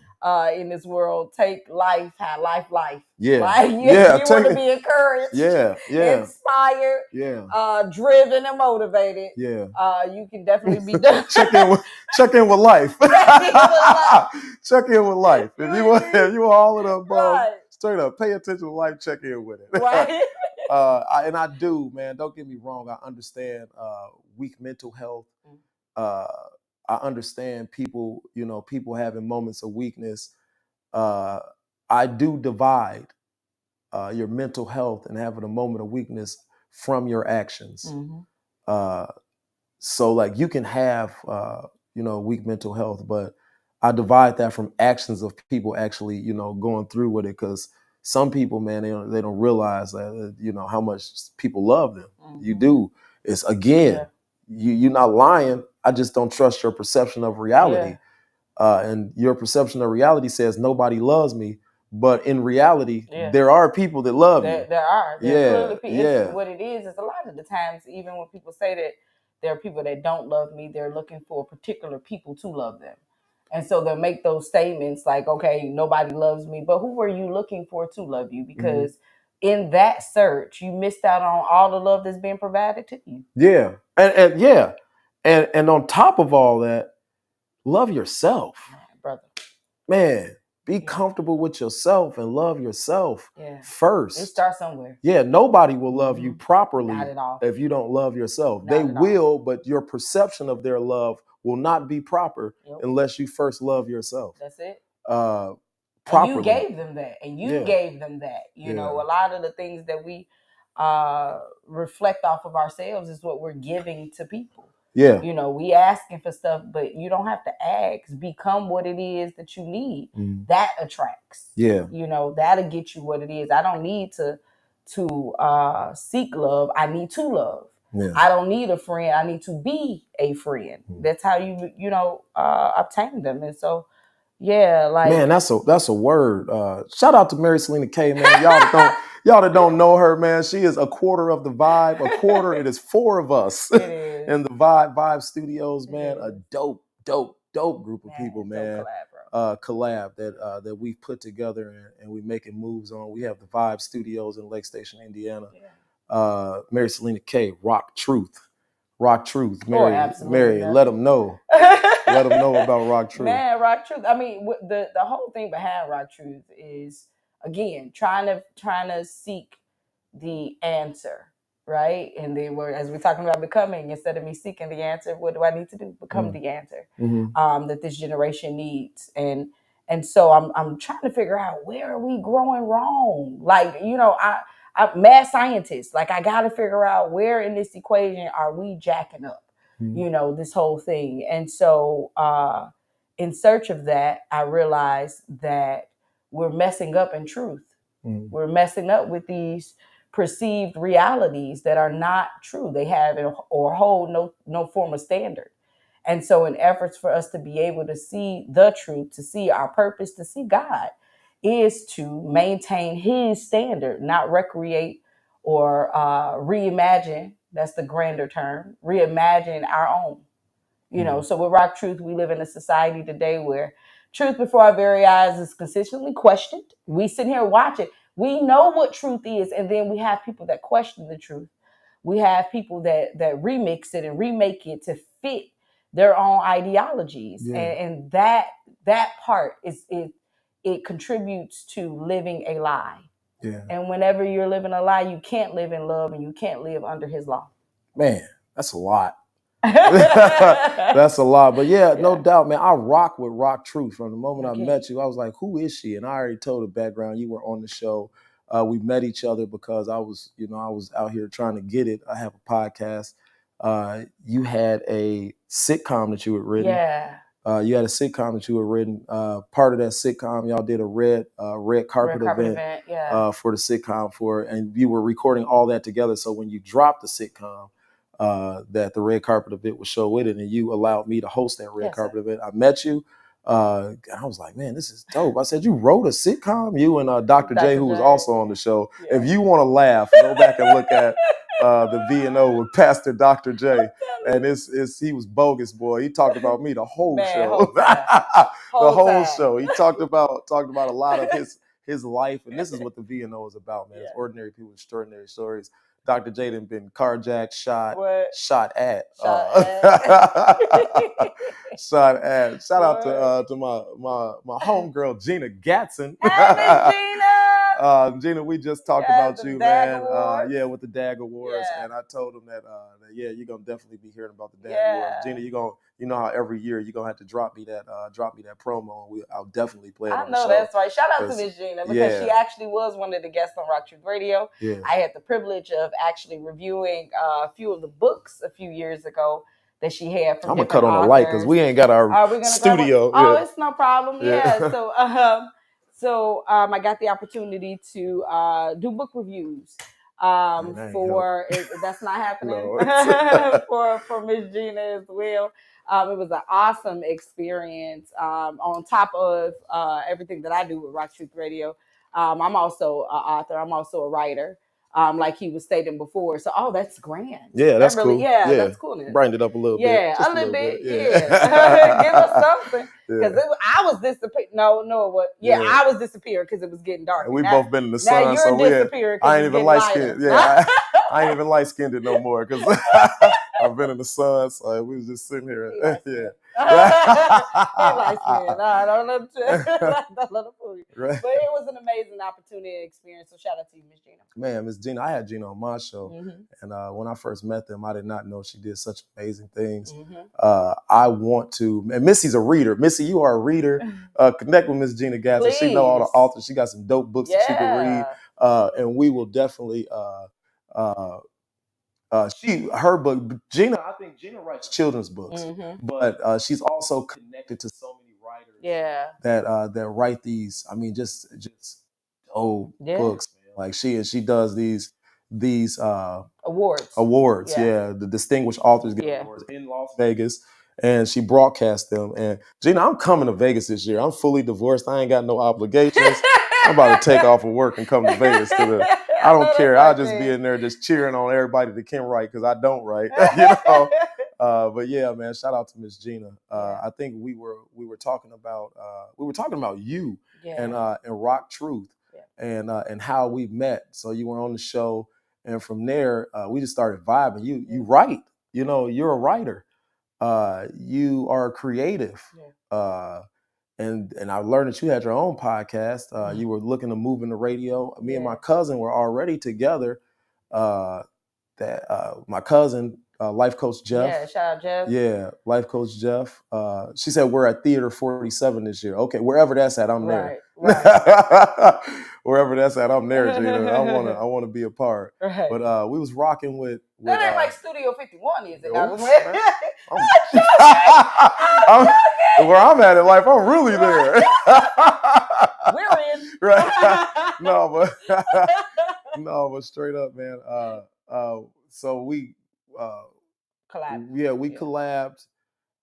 In this world, take life, have life. Yeah. Like, you want to be encouraged, inspired, driven and motivated. Yeah. You can definitely be done. Check in with life. Check in with life. If you want all of the above, straight up, pay attention to life, check in with it. Right. And I do, man, don't get me wrong. I understand weak mental health. I understand people having moments of weakness. I do divide your mental health and having a moment of weakness from your actions. So like you can have, weak mental health, but I divide that from actions of people actually, going through with it. Because some people, man, they don't realize that, how much people love them. You do. It's again, you're not lying. I just don't trust your perception of reality. And your perception of reality says nobody loves me. But in reality, there are people that love you. There are. What it is a lot of the times, even when people say that there are people that don't love me, they're looking for particular people to love them. And so they'll make those statements like, okay, nobody loves me. But who were you looking for to love you? Because in that search, you missed out on all the love that's being provided to you. Yeah. And on top of all that, love yourself. Brother. Man, Be comfortable with yourself and love yourself first. It starts somewhere. Yeah, nobody will love you properly Not at all. if you don't love yourself. Not they at will, all. but your perception of their love will not be proper unless you first love yourself. That's it. Properly. And you gave them that. And you gave them that. You know, a lot of the things that we reflect off of ourselves is what we're giving to people. Yeah. You know, we asking for stuff, but you don't have to ask. Become what it is that you need. That attracts. Yeah. You know, that'll get you what it is. I don't need to seek love. I need to love. Yeah. I don't need a friend. I need to be a friend. That's how you obtain them. And so, yeah, like, man, that's a word. Shout out to Mary Selena Kay, man. Y'all that don't know her, man. She is a quarter of the Vibe. A quarter. It is 4 of us in the Vibe Studios, man. A dope group of people, man. Collab that we've put together and we making moves on. We have the Vibe Studios in Lake Station, Indiana. Mary Selena Kay, Rock Truth. Mary, let them know. Let them know about Rock Truth. Man, Rock Truth. I mean, the whole thing behind Rock Truth is, again, trying to seek the answer, right? And then as we're talking about becoming, instead of me seeking the answer, what do I need to do? Become the answer that this generation needs. And so I'm trying to figure out, where are we growing wrong? Like, you know, I'm mad scientist. Like, I got to figure out, where in this equation are we jacking up, you know, this whole thing. And so in search of that, I realized that we're messing up in truth. We're messing up with these perceived realities that are not true. They have or hold no form of standard. And so in efforts for us to be able to see the truth, to see our purpose, to see God, is to maintain his standard, not recreate or reimagine. That's the grander term. Reimagine our own. You know, so with Rock Truth, we live in a society today where truth before our very eyes is consistently questioned. We sit here and watch it. We know what truth is, and then we have people that question the truth. We have people that remix it and remake it to fit their own ideologies. And that part it contributes to living a lie. Yeah. And whenever you're living a lie, you can't live in love and you can't live under his law. Man, that's a lot. That's a lot. But yeah, no doubt, man. I rock with Rock Truth. From the moment I met you, I was like, who is she? And I already told the background. You were on the show. We met each other because I was out here trying to get it. I have a podcast. You had a sitcom that you had written. Yeah. You had a sitcom that you had written. Part of that sitcom, y'all did a red carpet event for the sitcom and you were recording all that together. So when you dropped the sitcom, that the red carpet event would show with it, and you allowed me to host that red carpet event. I met you. I was like, man, this is dope. I said, you wrote a sitcom? You and Dr. J, who was also on the show. Yeah. If you want to laugh, go back and look at the V&O with Pastor Dr. J. And he was bogus, boy. He talked about me the whole show. The whole show. He talked about a lot of his life. And this is what the V&O is about, man. It's ordinary people, extraordinary stories. Dr. J done been carjacked, shot at. Shot at. Shout out to my homegirl Gina Gatson. Hey, Gina. Gina, we just talked about you, man. With the DAG Awards, and I told him that you're gonna definitely be hearing about the DAG Awards. Gina, you know how every year you're gonna have to drop me that promo, and I'll definitely play it on the show. I know that's right. Shout out to Miss Gina, because she actually was one of the guests on Rock Truth Radio. Yeah. I had the privilege of actually reviewing a few of the books a few years ago that she had from I'm gonna cut on the light because we ain't got our studio. It's no problem. Yeah. So I got the opportunity to do book reviews that's not happening for Miss Gina as well. It was an awesome experience. On top of everything that I do with Rock Truth Radio, I'm also an author. I'm also a writer. Like he was stating before. So, that's grand. Yeah, that's really, cool. Yeah, that's cool. Brighten it up a little bit. Yeah, a little bit. Yeah. Give us something. Because I was disappeared. No, it was. Yeah, I was disappeared because it was getting dark. And we both been in the sun. Now you're disappeared. I ain't even light skinned. Yeah, I ain't even light skinned no more because I've been in the sun. So we was just sitting here. light skin. No, don't let him fool you. Right. But it was an amazing opportunity and experience. So shout out to you, Miss Gina. Man, Miss Gina, I had Gina on my show, and when I first met them, I did not know she did such amazing things. I want to, and Missy's a reader. Missy, you are a reader. Connect with Miss Gina Gadsden. She know all the authors. She got some dope books that she can read, and we will definitely. Her book, Gina. I think Gina writes children's books, but she's also connected to so many writers. That write these. I mean, just old books. Man. Like she does these awards. Yeah, the distinguished authors get awards in Las Vegas, and she broadcasts them. And Gina, I'm coming to Vegas this year. I'm fully divorced. I ain't got no obligations. I'm about to take off of work and come to Vegas to the. I don't care. I'll just be in there just cheering on everybody that can write because I don't write. But yeah, man, shout out to Miss Gina. I think we were talking about you and Rock Truth and how we met. So you were on the show, and from there we just started vibing. You write. You're a writer. You are creative. And I learned that you had your own podcast. You were looking to move into radio. Me and my cousin were already together. My cousin, Life Coach Jeff. Yeah, shout out Jeff. Yeah, Life Coach Jeff. She said we're at Theater 47 this year. Okay, wherever that's at, I'm there. Right. Wherever that's at, I'm there, Gina. I want to be a part. Right. But we was rocking with that ain't like Studio 51, is it? Where I'm at in life, I'm really there. We're in. Right. No, but straight up, man. So we collabed. Yeah, we collabed.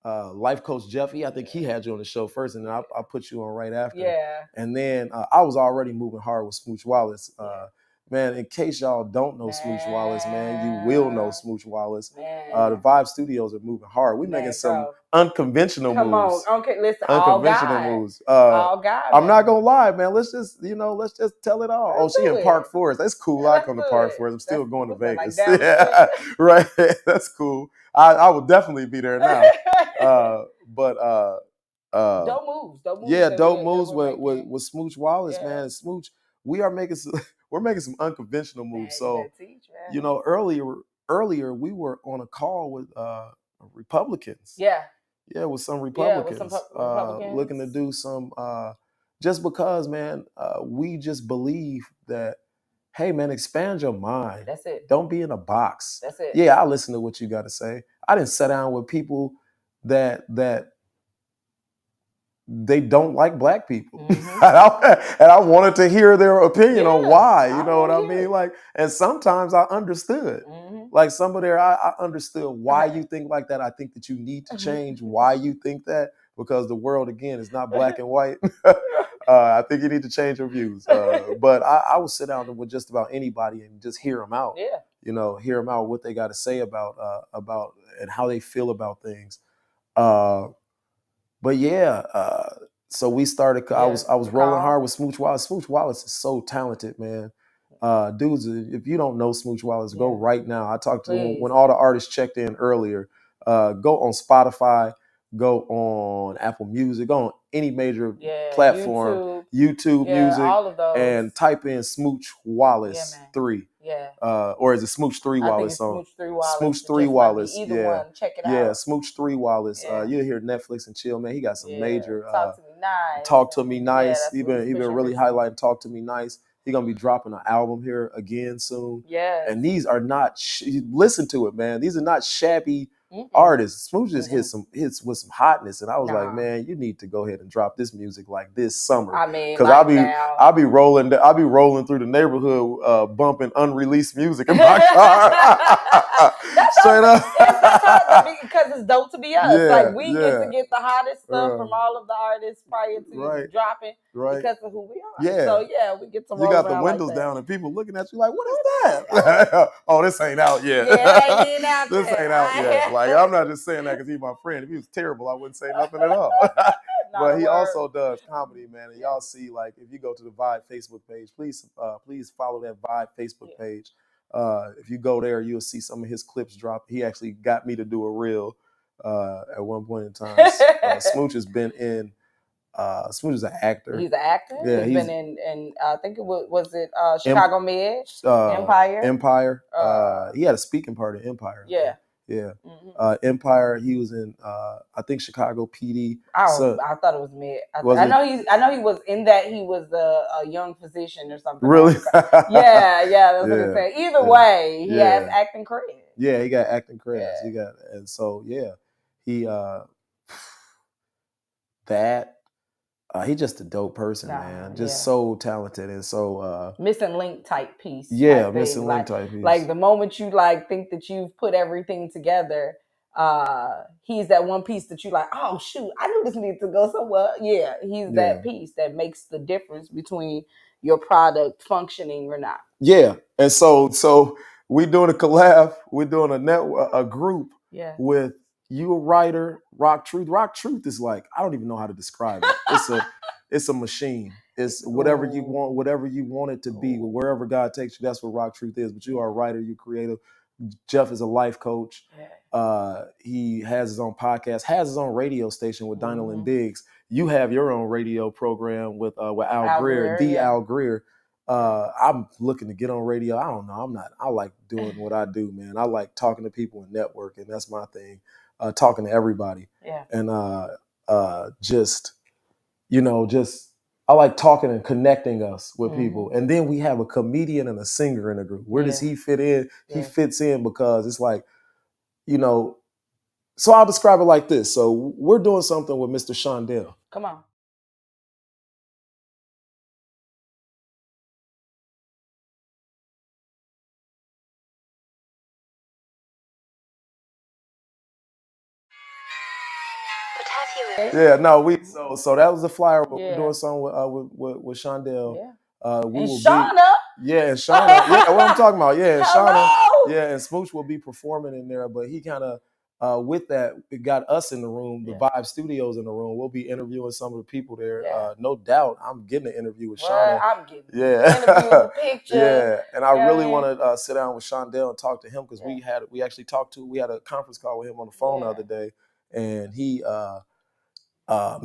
Life Coach Jeffy, I think he had you on the show first, and then I put you on right after. Yeah. And then I was already moving hard with Smooch Wallace. Man, in case y'all don't know Smooch Wallace, man, you will know Smooch Wallace. The Vibe Studios are moving hard. We're making some unconventional moves. Come on, okay, listen, unconventional moves. All God. I'm not gonna lie, man. Let's just tell it all. Let's she in Park Forest. That's cool. I come to Park Forest. I'm still going to Vegas. Like yeah, right. That's cool. I will definitely be there now. But dope moves. Yeah, dope moves with Smooch Wallace, man. Smooch, we're making some unconventional moves. Man, so earlier we were on a call with Republicans. Yeah, with some Republicans. Republicans. Looking to do some just because, man, we just believe that, hey man, expand your mind. That's it. Don't be in a box. That's it. Yeah, I listen to what you got to say. I didn't sit down with people that they don't like black people. And I wanted to hear their opinion on why, you know what I mean? Like, and sometimes I understood. Like some of there, I understood why you think like that. I think that you need to change why you think that, because the world, again, is not black and white. I think you need to change your views. But I would sit down with just about anybody and just hear them out. Yeah. Hear them out, what they got to say about and how they feel about things. But yeah, so we started. I was rolling hard with Smooch Wallace. Smooch Wallace is so talented, man. Dudes, if you don't know Smooch Wallace, go right now. I talked to him when all the artists checked in earlier. Go on Spotify, go on Apple Music, go on any major platform, YouTube Music, all of those, and type in Smooch Wallace 3. Or is it Smooch 3 Wallace song? Smooch 3 Wallace. Either one, check it out. Yeah, Smooch 3 Wallace. You'll hear Netflix and chill, man. He got some major Talk to Me Nice. He been really highlighting Talk to Me Nice. He's gonna be dropping an album here again soon. Yeah. And these are not listen to it, man. These are not shabby artists. Smooch just hits with some hotness, and I was like, man, you need to go ahead and drop this music like this summer. I mean, because I'll be rolling through the neighborhood, bumping unreleased music in my car. Straight up, because it's dope to be us. Like we get to get the hottest stuff from all of the artists prior to dropping, because of who we are. Yeah. So yeah, we get to. You got the windows down and people looking at you like, what is that? Oh, this ain't out yet. Yeah, ain't out this ain't out yet. Like, I'm not just saying that because he's my friend. If he was terrible, I wouldn't say nothing at all. But he also does comedy, man. And y'all see, like, if you go to the Vibe Facebook page, please follow that Vibe Facebook page. If you go there, you'll see some of his clips drop. He actually got me to do a reel at one point in time. Smooch has been in. Smooch is an actor. He's an actor. Yeah, he's been in I think it was it Chicago Med, Empire. Empire. He had a speaking part in Empire. Yeah. Yeah. Empire. He was in I think Chicago PD. I thought it was Med. I know he was in that. He was a young physician or something. Really? yeah. That's what I'm saying. Either way, he has acting credit. Yeah, he got acting credits. He got, and so yeah, he that. He's just a dope person, man. Just so talented and so missing link type piece. Yeah, missing link type piece. Like the moment you like think that you've put everything together, he's that one piece that you like, oh shoot, I knew this needed to go somewhere. Yeah, he's that piece that makes the difference between your product functioning or not. Yeah. And so we doing a collab, we're doing a group with you, a writer, Rock Truth. Rock Truth is like, I don't even know how to describe it. It's a machine. It's whatever you want it to be, wherever God takes you. That's what Rock Truth is. But you are a writer, you're creative. Jeff is a life coach. He has his own podcast, has his own radio station with Dynal and Biggs. You have your own radio program with Al Greer, Al Greer. I'm looking to get on radio. I don't know. I like doing what I do, man. I like talking to people and networking. That's my thing. Talking to everybody. Yeah. And I like talking and connecting us with people. And then we have a comedian and a singer in the group. Where does he fit in? He fits in because it's like, so I'll describe it like this. So we're doing something with Mr. Shondell. Come on. Yeah, no, so that was the flyer. We're doing something with Shondell. And Shauna. And Shauna. Yeah, what I'm talking about. Yeah, and Shauna. Yeah, and Smooch will be performing in there, but he kind of with that, it got us in the room, the Vibe Studios in the room. We'll be interviewing some of the people there. No doubt, I'm getting an interview with Shauna. I'm getting an interview with the picture. Yeah, and I really want to sit down with Shondell and talk to him because we had a conference call with him on the phone the other day, and he. I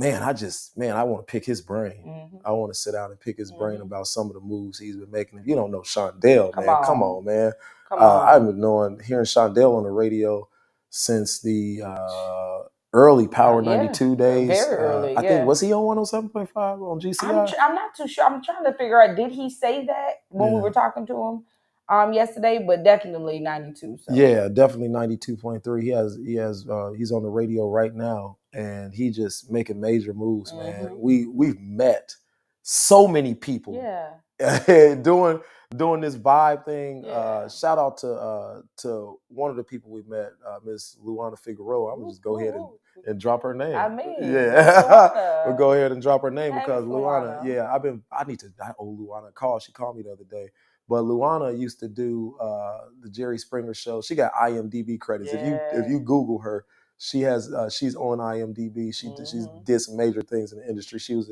want to pick his brain. I want to sit down and pick his brain about some of the moves he's been making. If you don't know Shondell, come on, man. I've been hearing Shondell on the radio since the early Power 92 days. Very early, I think, was he on 107.5 on GCI? I'm not too sure. I'm trying to figure out, did he say that when we were talking to him yesterday? But definitely 92. So. Yeah, definitely 92.3. He's on the radio right now. And he just making major moves, man. We've met so many people. doing this vibe thing. Shout out to one of the people we met, Miss Luana Figueroa. I'm gonna just go ahead and drop her name. We'll go ahead and drop her name because Luana. I owe Luana a call. She called me the other day. But Luana used to do the Jerry Springer show. She got IMDb credits. If you Google her. She's on IMDb. She did some major things in the industry. She was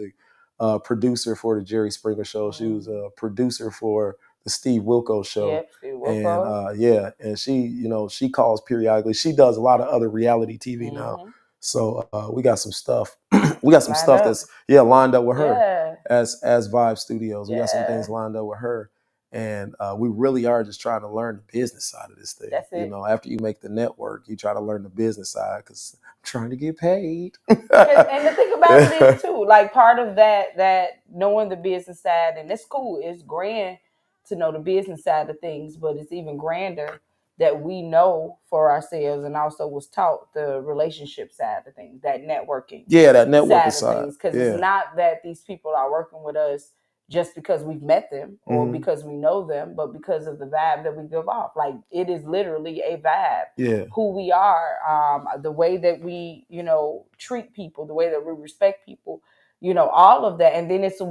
a producer for the Jerry Springer show. She was a producer for the Steve Wilkos show. Steve Wilkos. And she calls periodically. She does a lot of other reality TV now. So we got some stuff. That's lined up with her as Vibe Studios. We got some things lined up with her. And we really are just trying to learn the business side of this thing. That's it. After you make the network, you try to learn the business side because I'm trying to get paid. and the thing about it is too, like part of that knowing the business side, and it's cool. It's grand to know the business side of things, but it's even grander that we know for ourselves and also was taught the relationship side of things, that networking. Yeah, that networking side of things. Because it's not that these people are working with us just because we've met them or because we know them, but because of the vibe that we give off. Like, it is literally a vibe. Yeah. Who we are, the way that we, treat people, the way that we respect people, all of that. And then it's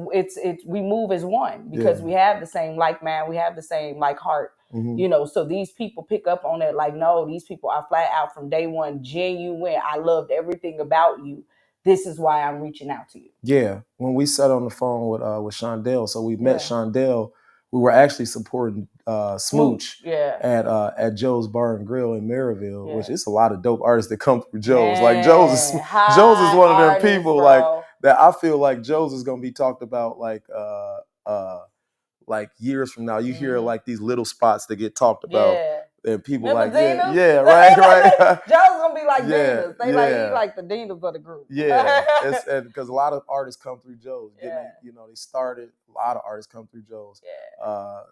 we move as one because we have the same like mind, we have the same like heart. So these people pick up on it like, no, these people are flat out from day one, genuine. I loved everything about you. This is why I'm reaching out to you. Yeah. When we sat on the phone with Shondell, so we met Shondell we were actually supporting Smooch Yeah. at Joe's Bar and Grill in Maryville, Yeah. which is a lot of dope artists that come through Joe's. Man, Like Joe's is one of them artists, people bro. like that. I feel like Joe's is gonna be talked about like years from now. You hear like these little spots that get talked about. Yeah. And people Remember like, Dina's? yeah, right. Joe's gonna be like Yeah, Dina's. They like the Dina's of the group. Yeah, and because a lot of artists come through Joe's. They started. A lot of artists come through Joe's. Yeah.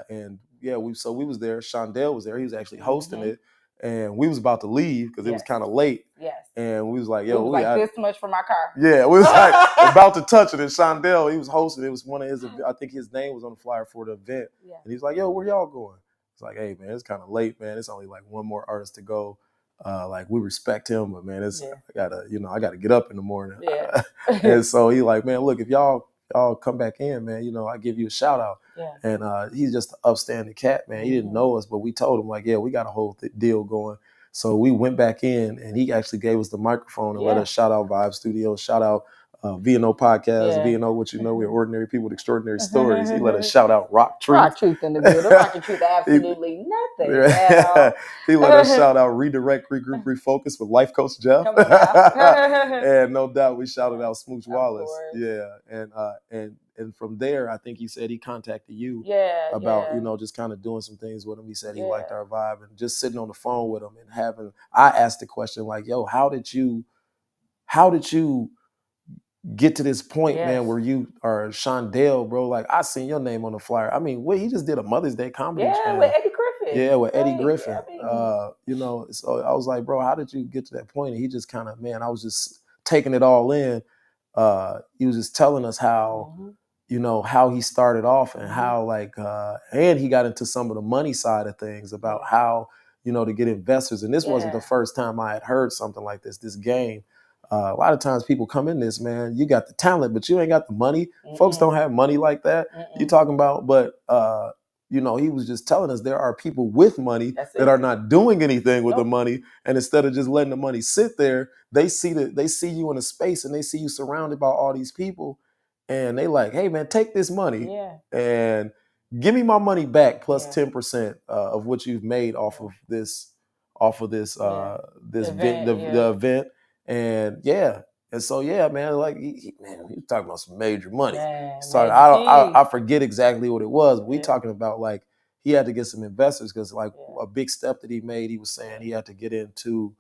And yeah, we was there. Shondell was there. He was actually hosting it, and we was about to leave because it was kind of late. Yes. And we was like, yo, we this much from my car. Yeah, we was like about to touch it. And Shondell, he was hosting. It was one of his. I think his name was on the flyer for the event. Yeah. And he was like, yo, where y'all going? It's like, hey man, it's kind of late, man. It's only like one more artist to go. Like we respect him, but man, I gotta get up in the morning. Yeah. And so he like, man, look, if y'all come back in, man, I give you a shout out. Yeah. And he's just an upstanding cat, man. He didn't know us, but we told him like, yeah, we got a whole deal going. So we went back in, and he actually gave us the microphone and let us shout out Vibe Studios, shout out VNO Podcast, VNO What You Know, we're ordinary people with extraordinary stories. He let us shout out Rock Truth. Rock Truth in the building. Rock Truth absolutely nothing. He let us shout out Redirect, Regroup, Refocus with Life Coach Jeff. And no doubt we shouted out Smooch Wallace. Yeah. And from there, I think he said he contacted you about, just kind of doing some things with him. He said he liked our vibe, and just sitting on the phone with him and I asked the question like, yo, how did you get to this point, man, where you are Shondell, bro? Like, I seen your name on the flyer. I mean, he just did a Mother's Day comedy channel. With Eddie Griffin. Yeah, with Eddie Griffin. So I was like, bro, how did you get to that point? And he just kind of, man, I was just taking it all in. He was just telling us how, how he started off and how and he got into some of the money side of things about how, to get investors. And this wasn't the first time I had heard something like this game. A lot of times people come in this, man, you got the talent, but you ain't got the money. Folks don't have money like that. You talking about, but he was just telling us there are people with money that are not doing anything with the money. And instead of just letting the money sit there, they see you in a space and they see you surrounded by all these people. And they like, hey man, take this money and give me my money back plus 10% of what you've made off of this event. And so man, like he was talking about some major money. So I forget exactly what it was. But we talking about like he had to get some investors because like a big step that he made. He was saying he had to get into.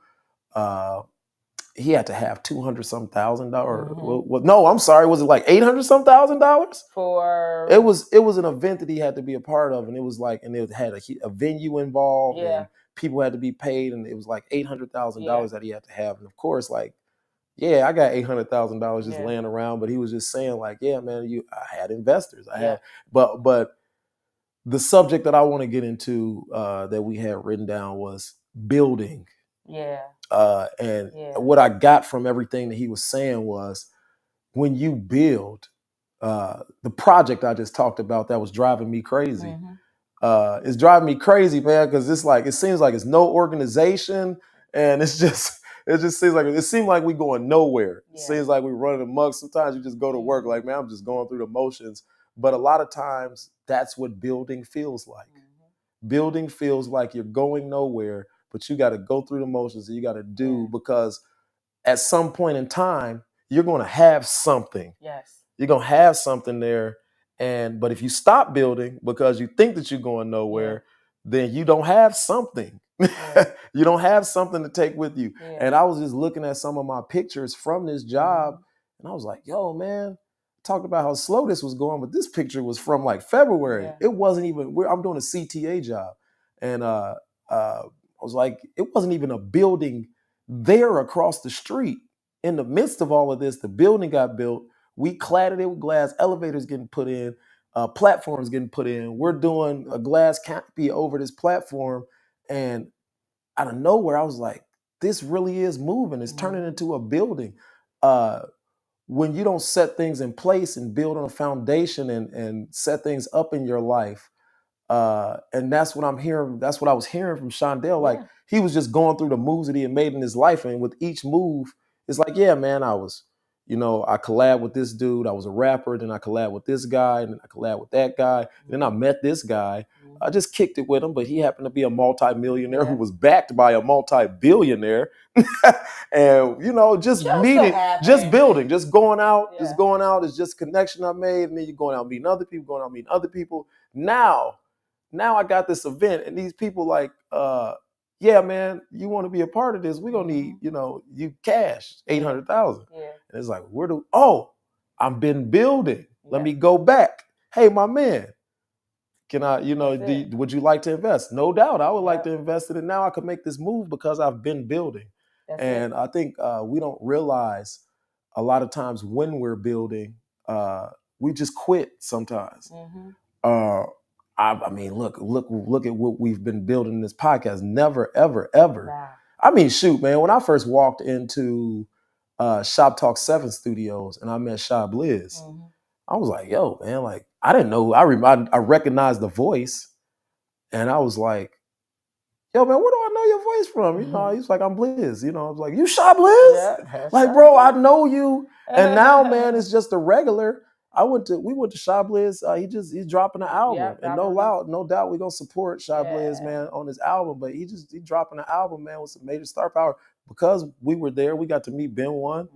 He had to have $200,000. Well, no, I'm sorry. Was it like $800,000 for? It was an event that he had to be a part of, and it was like, and it had a venue involved, and people had to be paid, and it was like $800,000 that he had to have. And of course, like, I got $800,000 just laying around, but he was just saying like, yeah, man, I had investors, but the subject that I want to get into that we had written down was building. And what I got from everything that he was saying was when you build, the project I just talked about that was driving me crazy. It's driving me crazy, man, because it's like it seems like it's no organization, and it just seems like we going nowhere. It seems like we running amok. Sometimes you just go to work like, man, I'm just going through the motions. But a lot of times that's what building feels like. Building feels like you're going nowhere, but you got to go through the motions and you got to do because at some point in time, you're going to have something. You're going to have something there. But if you stop building because you think that you're going nowhere, then you don't have something. You don't have something to take with you. And I was just looking at some of my pictures from this job and I was like, yo, man, talked about how slow this was going, but this picture was from like February. It wasn't even, I'm doing a CTA job. And I was like, it wasn't even a building there across the street. In the midst of all of this, the building got built. We cladded it with glass, elevators getting put in, platforms getting put in. We're doing a glass canopy over this platform. And out of nowhere, I was like, this really is moving. It's turning into a building. When you don't set things in place and build on a foundation and set things up in your life, and that's what I'm hearing. That's what I was hearing from Shondell. Like he was just going through the moves that he had made in his life, and with each move, it's like, yeah, man, I was you know, I collabed with this dude. I was a rapper. Then I collabed with this guy. And then I collabed with that guy. And then I met this guy. I just kicked it with him, but he happened to be a multi-millionaire who was backed by a multi-billionaire. And, you know, just meeting, just building, just going out. It's just connection I made. And then you're going out meeting other people, Now I got this event, and these people like, yeah, man, you want to be a part of this? We're gonna need, you know, you cash $800,000. And it's like, I've been building. Let me go back. Hey, my man, can I, you know, would you like to invest? No doubt, I would like to invest in it. Now I can make this move because I've been building. I think we don't realize a lot of times when we're building, we just quit sometimes. I mean, look at what we've been building in this podcast. Never, ever, ever. Wow. I mean, shoot, man, when I first walked into Shop Talk 7 studios and I met Shy Blizz, I was like, yo, man, like, I didn't know. I recognized the voice, and I was like, yo, man, where do I know your voice from? You know, he's like, I'm Blizz. You know, I was like, you Shy Blizz? Yeah, like, bro, I know you. And now, man, it's just a regular. We went to Shy Blizz. He's dropping an album, and no doubt we're gonna support Shy Blizz, man, on his album. But he dropping an album, man, with some major star power. Because we were there, we got to meet Ben One.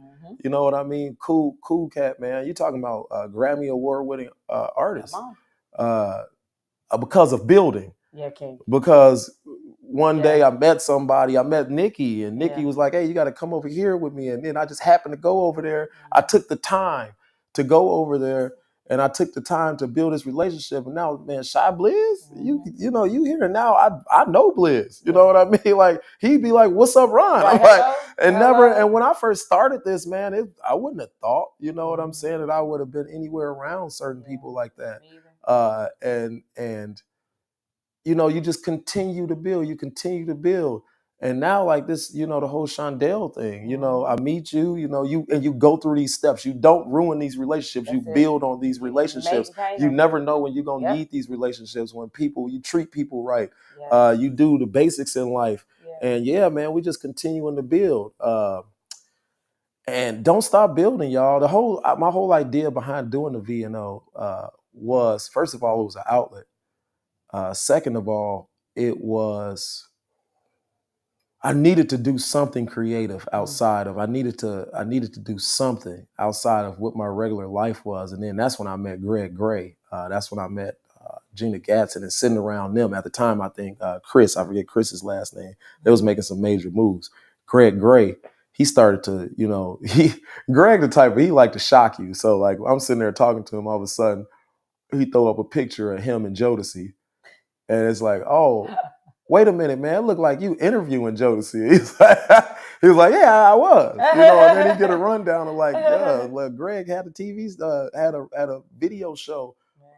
You know what I mean? Cool cat, man. You talking about Grammy Award winning artist? Because of building. Yeah, King. Because one day I met Nikki, and Nikki was like, hey, you got to come over here with me. And then I just happened to go over there. I took the time to go over there, and I took the time to build this relationship. And now, man, Shy Blizz, you know, you here now. I know Blizz. You know what I mean? Like, he'd be like, what's up, Ron? I'm like, and when I first started this, man, I wouldn't have thought, you know what I'm saying, that I would have been anywhere around certain people like that. And you know, you just continue to build. And now, like this, you know, the whole Shondell thing, you know, I meet you, you know, you go through these steps. You don't ruin these relationships. You build on these relationships. You never know when you're going to need these relationships, when you treat people right. You do the basics in life. And yeah, man, we just continuing to build. And don't stop building, y'all. My whole idea behind doing the VNO was, first of all, it was an outlet. Second of all, I needed to do something creative outside of, I needed to do something outside of what my regular life was. And then that's when I met Greg Gray. That's when I met Gina Gatson, and sitting around them at the time, I think Chris, I forget Chris's last name, they was making some major moves. Greg Gray, he started to, you know, Greg the type, he liked to shock you. So like, I'm sitting there talking to him, all of a sudden, he throw up a picture of him and Jodeci. And it's like, oh, wait a minute, man. It looked like you interviewing Jodeci. He was like, yeah, I was. You know, and then he get a rundown of like, yeah, well, Greg had a had a video show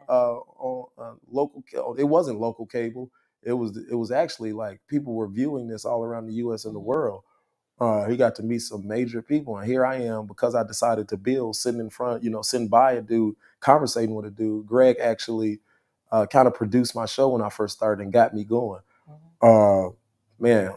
on local. It wasn't local cable. It was actually like people were viewing this all around the U.S. and the world. He got to meet some major people, and here I am, because I decided to build, sitting by a dude, conversating with a dude. Greg actually kind of produced my show when I first started and got me going. Man,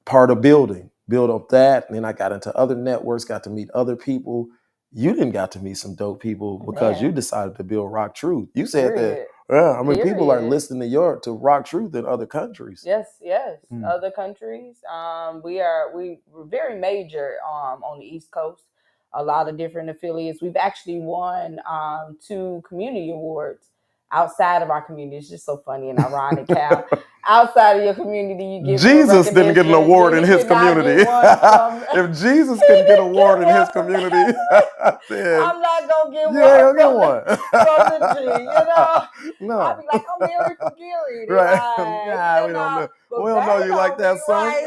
part of build up that, and then I got into other networks, got to meet other people. You didn't got to meet some dope people because you decided to build Rock Truth. You said that. Yeah, I mean, people are listening to Rock Truth in other countries. Yes, other countries. We're very major on the East Coast. A lot of different affiliates. We've actually won 2 community awards outside of our community. It's just so funny and ironic how outside of your community you get Jesus didn't get an award in his community. If Jesus couldn't get an award in his community, then I'm not gonna get one from the tree, you know. No. I'll be like, I'm Mary from Gary. Right. Nah, we don't know. We don't know you like that, son. Right.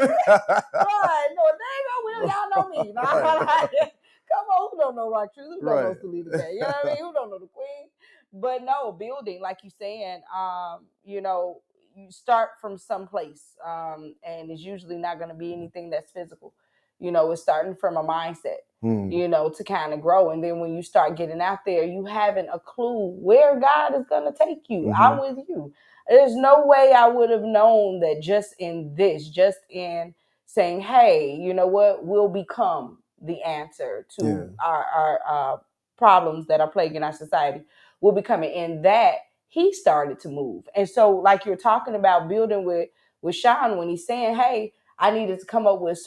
No, they y'all know me. Right. Come on, who don't know Rock Truth? Who don't know Selena Kay? You know what I mean? Who don't know the Queen? But no, building, like you saying, you know, you start from someplace, and it's usually not going to be anything that's physical. You know, it's starting from a mindset, you know, to kind of grow. And then when you start getting out there, you haven't a clue where God is going to take you. I'm with you. There's no way I would have known that just in saying, hey, you know what, we'll become the answer to our problems that are plaguing our society will be coming. In that, he started to move. And so, like you're talking about building with Sean, when he's saying, hey, I needed to come up with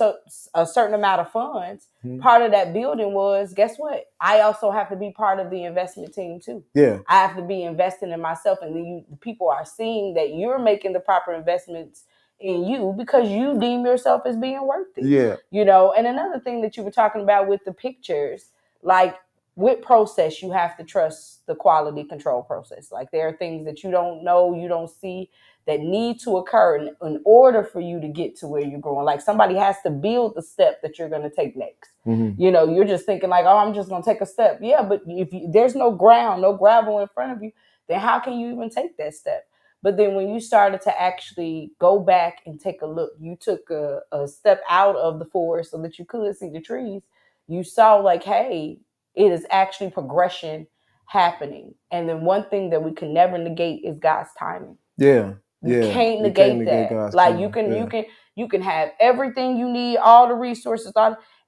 a certain amount of funds. Mm-hmm. Part of that building was, guess what? I also have to be part of the investment team too. Yeah. I have to be investing in myself, and the people are seeing that you're making the proper investments in you because you deem yourself as being worth it. Yeah. You know, and another thing that you were talking about with the pictures, like with process, you have to trust the quality control process. Like there are things that you don't know, you don't see, that need to occur in order for you to get to where you're going. Like somebody has to build the step that you're going to take next. Mm-hmm. You know, you're just thinking like, oh, I'm just going to take a step. Yeah, but if there's no ground, no gravel in front of you, then how can you even take that step? But then when you started to actually go back and take a look, you took a step out of the forest so that you could see the trees. You saw like, hey, it is actually progression happening. And then one thing that we can never negate is God's timing. Yeah. You can't negate that. God's like timing. You can have everything you need, all the resources,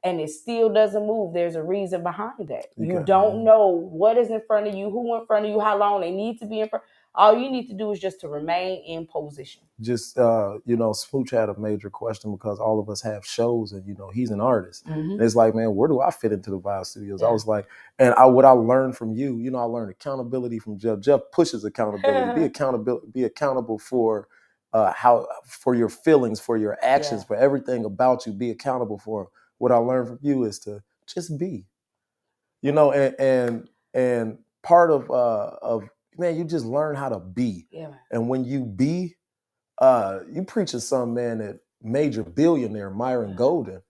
and it still doesn't move. There's a reason behind that. You don't know what is in front of you, who in front of you, how long they need to be in front. All you need to do is just to remain in position. Just, Smooch had a major question because all of us have shows and, he's an artist. Mm-hmm. And it's like, man, where do I fit into the Vibe Studios? Yeah. I was like, and what I learned from you, I learned accountability from Jeff. Jeff pushes accountability. Be accountable for for your feelings, for your actions, for everything about you. Be accountable for. What I learned from you is to just be, and part of man, you just learn how to be. Yeah. And when you be, you preaching some man that major billionaire Myron Golden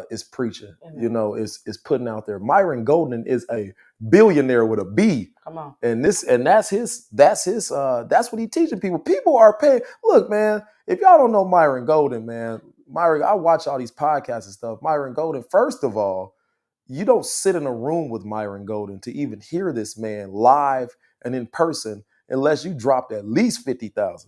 is preaching. Mm-hmm. Is putting out there. Myron Golden is a billionaire with a B. Come on. And that's what he teaching people. People are paying. Look, man, if y'all don't know Myron Golden, man, I watch all these podcasts and stuff. Myron Golden, first of all, you don't sit in a room with Myron Golden to even hear this man live and in person unless you dropped at least $50,000.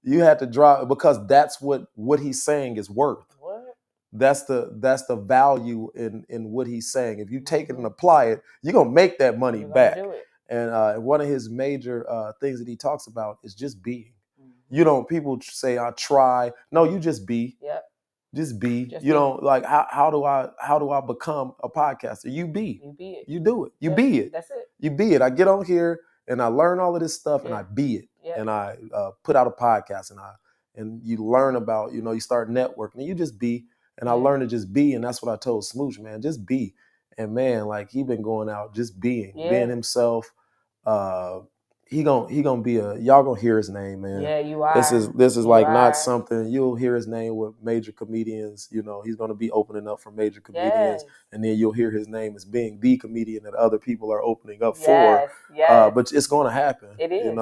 You had to drop because that's what he's saying is worth. What? That's the value in what he's saying. If you take it and apply it, you're gonna make that money back. Do it. And one of his major things that he talks about is just being. Mm-hmm. People say I try. No, you just be. Yep. Just be. Like how do I become a podcaster? You be. You be it. You do it. You be it. That's it. You be it. I get on here and I learn all of this stuff and I be it. Yeah. And I put out a podcast and you learn about, you start networking and you just be. And I learned to just be. And that's what I told Smooch, man, just be. And man, like he been going out just being himself. He gonna be y'all gonna hear his name, man. Yeah, you are. This is like not something you'll hear his name with major comedians. He's gonna be opening up for major comedians, and then you'll hear his name as being the comedian that other people are opening up for. Yes. But it's gonna happen. It is. It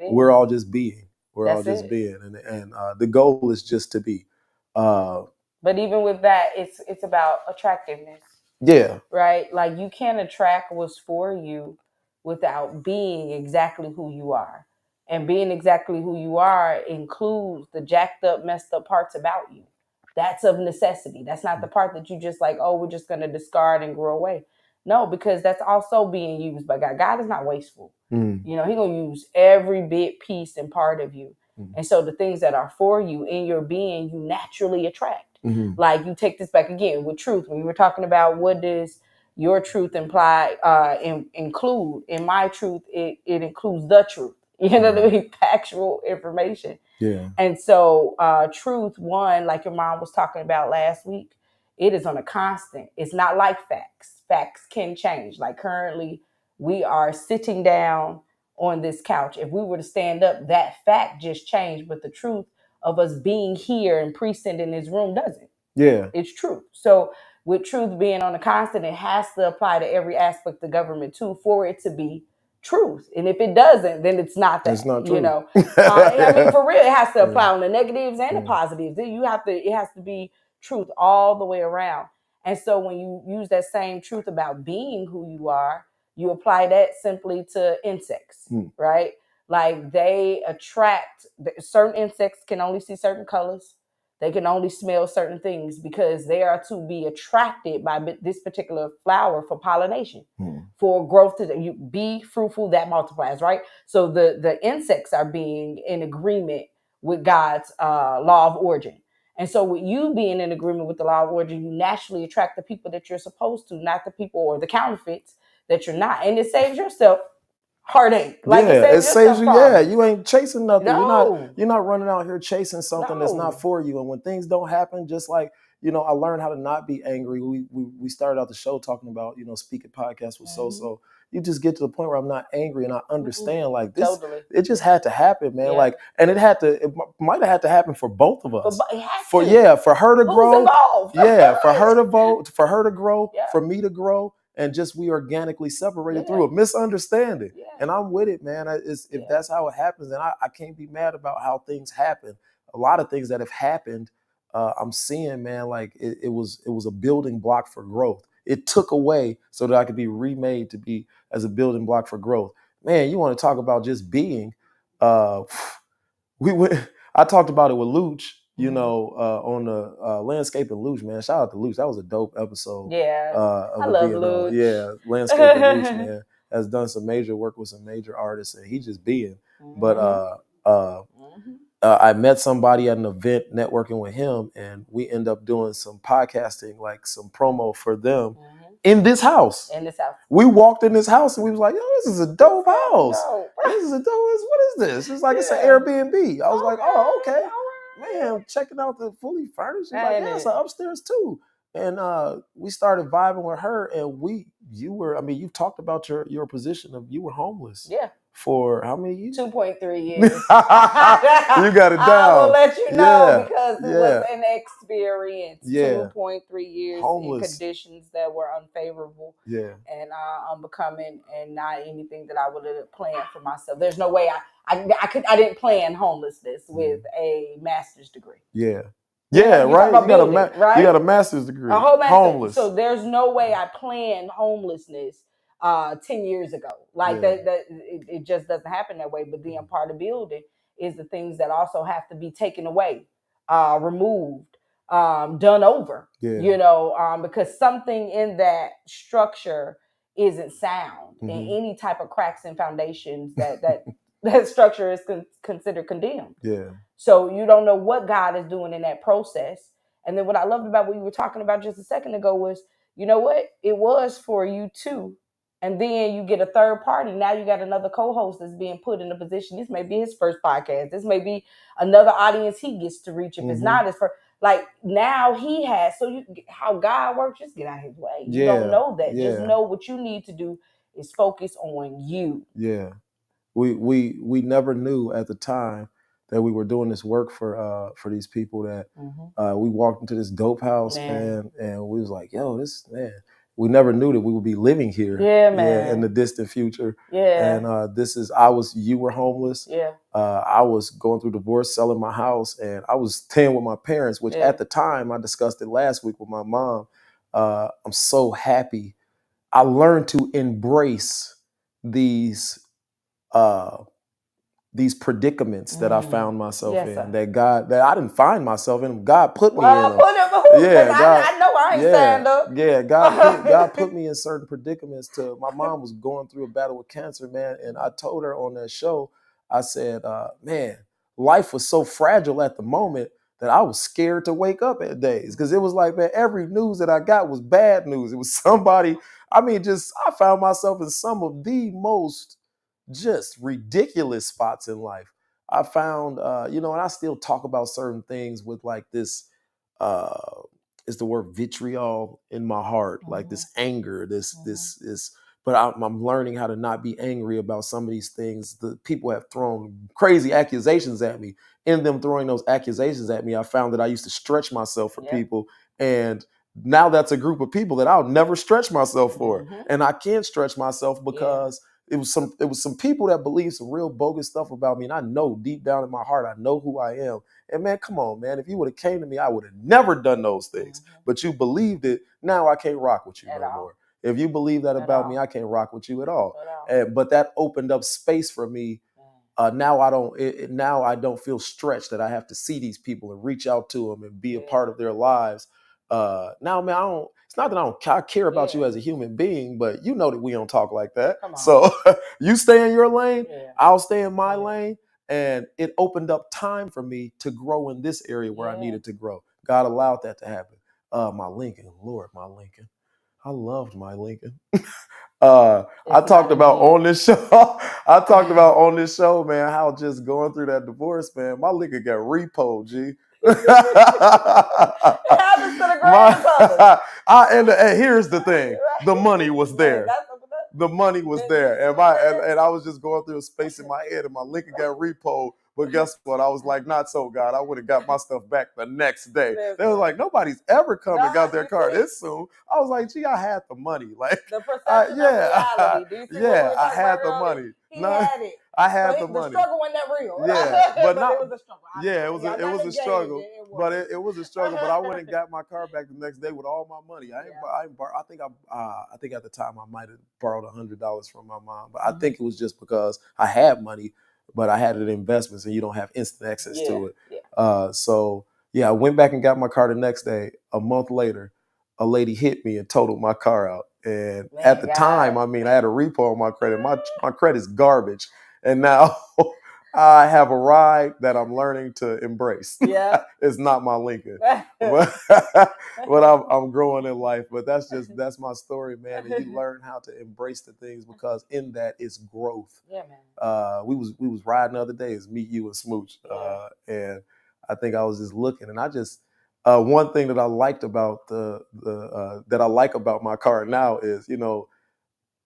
is. We're all just being. Being, and the goal is just to be. But even with that, it's about attractiveness. Yeah. Right. Like you can't attract what's for you without being exactly who you are. And being exactly who you are includes the jacked up, messed up parts about you. That's of necessity. That's not the part that you just like, oh, we're just going to discard and grow away. No, because that's also being used by God. God is not wasteful. Mm. He's going to use every bit, piece, and part of you. Mm. And so the things that are for you in your being, you naturally attract. Mm-hmm. Like you take this back again with truth. When you were talking about what does your truth imply, include. In my truth, it includes the truth. Factual information. Yeah. And so truth, one, like your mom was talking about last week, it is on a constant. It's not like facts. Facts can change. Like currently, we are sitting down on this couch. If we were to stand up, that fact just changed. But the truth of us being here and present in this room doesn't. Yeah. It's true. So with truth being on a constant, it has to apply to every aspect of government too for it to be truth. And if it doesn't, then it's not that. It's not true. I mean, for real, it has to apply on the negatives and the positives. It has to be truth all the way around. And so when you use that same truth about being who you are, you apply that simply to insects, right? Like they attract, certain insects can only see certain colors. They can only smell certain things because they are to be attracted by this particular flower for pollination, for growth to be fruitful that multiplies, right? So the insects are being in agreement with God's law of origin. And so with you being in agreement with the law of origin, you naturally attract the people that you're supposed to, not the people or the counterfeits that you're not. And it saves yourself heartache. Like it saves you. Trauma. Yeah, you ain't chasing nothing. No. You're not running out here chasing something that's not for you. And when things don't happen, just like, I learned how to not be angry. We started out the show talking about, speaking podcasts with So. You just get to the point where I'm not angry and I understand like this. Totally. It just had to happen, man. Yeah. Like, and it might have had to happen for both of us. For her to grow. Involved? For her to vote, for her to grow, for me to grow. And just we organically separated through a misunderstanding. Yeah. And I'm with it, man. If that's how it happens, then I can't be mad about how things happen. A lot of things that have happened, I'm seeing, man, like it was a building block for growth. It took away so that I could be remade to be as a building block for growth. Man, you want to talk about just being, I talked about it with Luch, on the landscaping Luch, man. Shout out to Luch. That was a dope episode. Yeah. I love Luch. Yeah, landscaping Luch, man, has done some major work with some major artists, and he just being. But I met somebody at an event networking with him, and we end up doing some podcasting, like some promo for them in this house. We walked in this house and we was like, yo, this is a dope house. This is a dope. What is this? It's like it's an Airbnb. I was like, oh, okay. Man, checking out the fully furnished. Like, yeah, it's upstairs too. And we started vibing with her, and you've talked about your position of you were homeless. Yeah. For how many years? 2.3 years. You got it down. I will let you know because it was an experience. Yeah. 2.3 years homeless. In conditions that were unfavorable. Yeah. And unbecoming, and not anything that I would have planned for myself. There's no way I didn't plan homelessness with a master's degree. Yeah. Yeah, right. You got a master's degree. A whole master's. Homeless. So there's no way I planned homelessness 10 years ago. Like that it just doesn't happen that way. But being part of building is the things that also have to be taken away, removed, done over. Yeah. Because something in that structure isn't sound. And any type of cracks and foundations that structure is considered condemned. Yeah. So you don't know what God is doing in that process. And then what I loved about what you were talking about just a second ago was, you know what? It was for you too. And then you get a third party. Now you got another co-host that's being put in a position. This may be his first podcast. This may be another audience he gets to reach. If it's not his first, like now he has. So how God works, just get out of his way. You don't know that. Yeah. Just know what you need to do is focus on you. Yeah. We never knew at the time that we were doing this work for these people that we walked into this dope house, man, and we was like, yo, this, man, we never knew that we would be living here in the distant future. Yeah. And you were homeless. Yeah. I was going through divorce, selling my house, and I was staying with my parents, which at the time, I discussed it last week with my mom. I'm so happy. I learned to embrace these predicaments that I found myself in, that I didn't find myself in. God put me in them. I know I ain't stand up. Yeah, God put me in certain predicaments. My mom was going through a battle with cancer, man, and I told her on that show, I said, man, life was so fragile at the moment that I was scared to wake up at days, because it was like, man, every news that I got was bad news. It was somebody, I found myself in some of the most just ridiculous spots in life. I found, and I still talk about certain things with like this, is the word vitriol in my heart, like this anger, this, but I'm learning how to not be angry about some of these things. The people have thrown crazy accusations at me. In them throwing those accusations at me, I found that I used to stretch myself for people. And now that's a group of people that I'll never stretch myself for. And I can't stretch myself because it was some people that believe some real bogus stuff about me. And I know deep down in my heart, I know who I am. And man, come on, man. If you would have came to me, I would have never done those things. But you believed it. Now I can't rock with you no more. If you believe that about me, I can't rock with you at all. But that opened up space for me now I don't feel stretched that I have to see these people and reach out to them and be a part of their lives. Now, man, I don't. It's not that I care about you as a human being, but you know that we don't talk like that. So you stay in your lane, I'll stay in my lane, and it opened up time for me to grow in this area where I needed to grow. God allowed that to happen. My Lincoln, Lord, my Lincoln. I loved my Lincoln. I talked about on this show. I talked about on this show, man, how just going through that divorce, man, my Lincoln got repo, G. It happens to the greatest of us. And here's the thing: the money was there. The money was there, and I was just going through a space in my head, and my Lincoln got repo. But guess what? I was like, not so, God. I would have got my stuff back the next day. They was like, nobody's ever come and got their car this soon. I was like, gee, I had the money. Like, the perception of reality. Do you see I had the money. He had it. I had the The money. struggle wasn't that real. Yeah, but not. It was a struggle. It was a struggle. But it was a struggle. But I went and got my car back the next day with all my money. I think at the time I might have borrowed $100 from my mom, but I think it was just because I had money, but I had it in investments, and you don't have instant access to it. So I went back and got my car the next day. A month later, a lady hit me and totaled my car out. And at the time, I mean, I had a repo on my credit. My credit's garbage. And now I have a ride that I'm learning to embrace. Yeah. It's not my Lincoln. but I'm growing in life. But that's my story, man. And you learn how to embrace the things, because in that is growth. Yeah, man. We was riding the other day. It's me, you, and Smooch. And I think I was just looking, and I just one thing that I liked about that I like about my car now is, you know,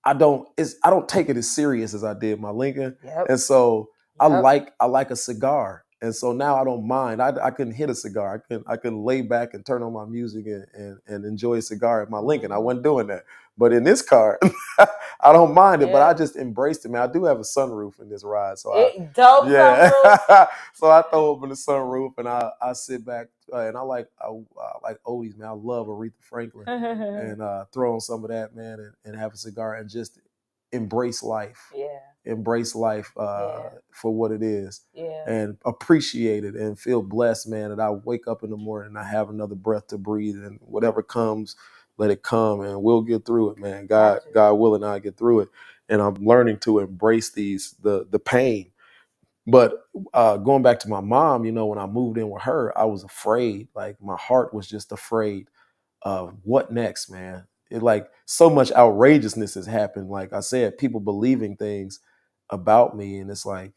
I don't take it as serious as I did my Lincoln. And so I like a cigar. And so now I don't mind. I can hit a cigar. I can lay back and turn on my music and enjoy a cigar at my Lincoln. I wasn't doing that. But in this car, I don't mind it, but I just embraced it, man. I do have a sunroof in this ride. So sunroof. So I throw open the sunroof and I sit back and I like oldies, man. I love Aretha Franklin and throw on some of that, man, and have a cigar and just embrace life. Embrace life for what it is, and appreciate it and feel blessed, man, that I wake up in the morning and I have another breath to breathe, and whatever comes, let it come, and we'll get through it, man. God willing, I get through it. And I'm learning to embrace the pain. But going back to my mom, you know, when I moved in with her, I was afraid. Like, my heart was just afraid of what next, man. It, like, so much outrageousness has happened. Like I said, people believing things about me, and it's like,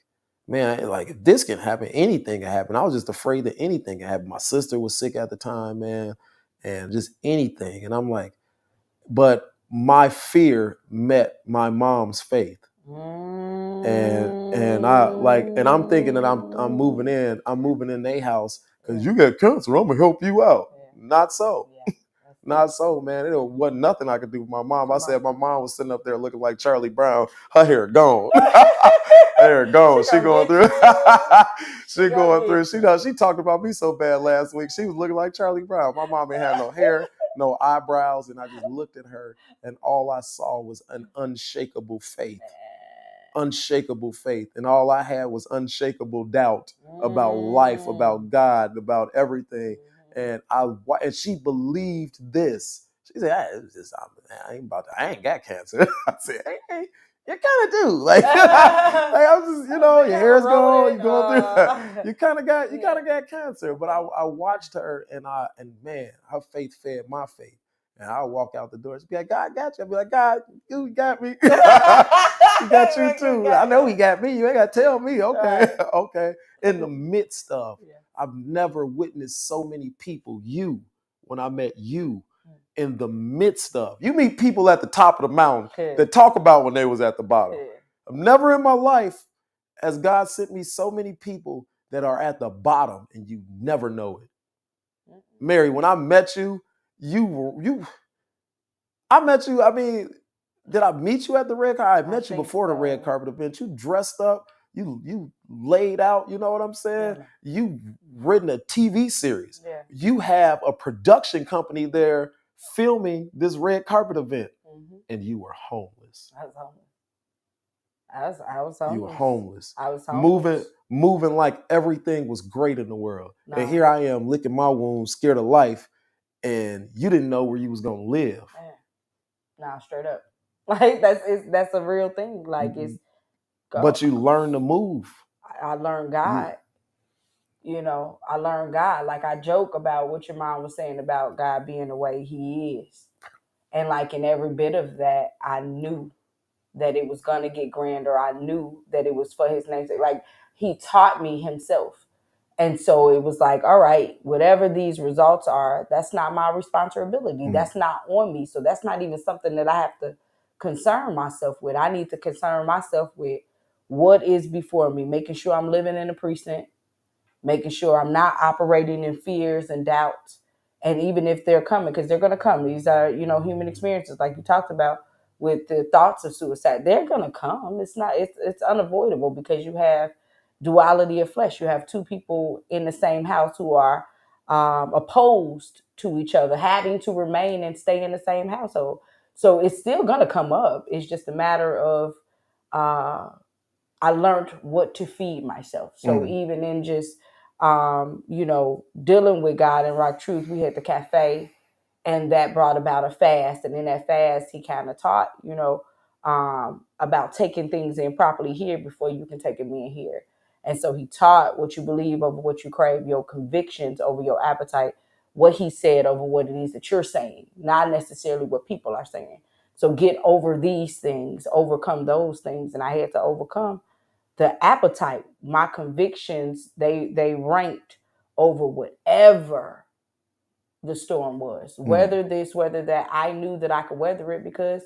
man, like, if this can happen, anything can happen. I was just afraid that anything can happen. My sister was sick at the time, man, and just anything. And I'm like, but my fear met my mom's faith. And I'm thinking that I'm moving in their house because you got cancer, I'm gonna help you out. Not so. Not so, man. It wasn't nothing I could do with my mom. I said my mom was sitting up there looking like Charlie Brown. Her hair gone. Hair gone. She going through. She going through. She talked about me so bad last week. She was looking like Charlie Brown. My mom ain't had no hair, no eyebrows, and I just looked at her, and all I saw was an unshakable faith. Unshakable faith. And all I had was unshakable doubt about life, about God, about everything. And she believed this. She said, I ain't got cancer. I said, hey, you kind of do. Like, I'm just, you know, your hair's gone, you're going through. You kind of got cancer. But I watched her, and man, her faith fed my faith. And I'll walk out the door. She'll be like, God got you. I'll be like, God, you got me. He got you too. I know he got me. You ain't got to tell me. Okay. Right. Okay. In the midst of, I've never witnessed so many people, when I met you, in the midst of, you meet people at the top of the mountain that talk about when they was at the bottom. I've never in my life has God sent me so many people that are at the bottom and you never know it. Mary, when I met you, I met you, I mean, did I meet you at the red carpet? I met you before the red carpet event. You dressed up, you laid out, you know what I'm saying? You've written a TV series. You have a production company there filming this red carpet event, and you were homeless. I was homeless. I was homeless. You were homeless. I was homeless. Moving like everything was great in the world. No. And here I am licking my wounds, scared of life, and you didn't know where you was gonna live. Man. Nah, straight up. Like that's a real thing. Like it's But you learn to move. I learned God. You know, I learned God. Like I joke about what your mom was saying about God being the way he is. And like in every bit of that, I knew that it was gonna get grander. I knew that it was for his name's sake. Like he taught me himself. And so it was like, all right, whatever these results are, that's not my responsibility. That's not on me. So that's not even something that I have to concern myself with. I need to concern myself with what is before me, making sure I'm living in a precinct, making sure I'm not operating in fears and doubts. And even if they're coming, because they're going to come, these are, you know, human experiences, like you talked about with the thoughts of suicide, they're going to come. It's unavoidable because you have duality of flesh. You have two people in the same house who are opposed to each other, having to remain and stay in the same household. So it's still going to come up. It's just a matter of, I learned what to feed myself. So even in just, you know, dealing with God and Rock Truth, we had the cafe, and that brought about a fast. And in that fast, he kind of taught, you know, about taking things in properly here before you can take them in here. And so he taught what you believe over what you crave, your convictions over your appetite, what he said over what it is that you're saying, not necessarily what people are saying. So get over these things, overcome those things. And I had to overcome the appetite. My convictions, they ranked over whatever the storm was. Whether this, whether that, I knew that I could weather it because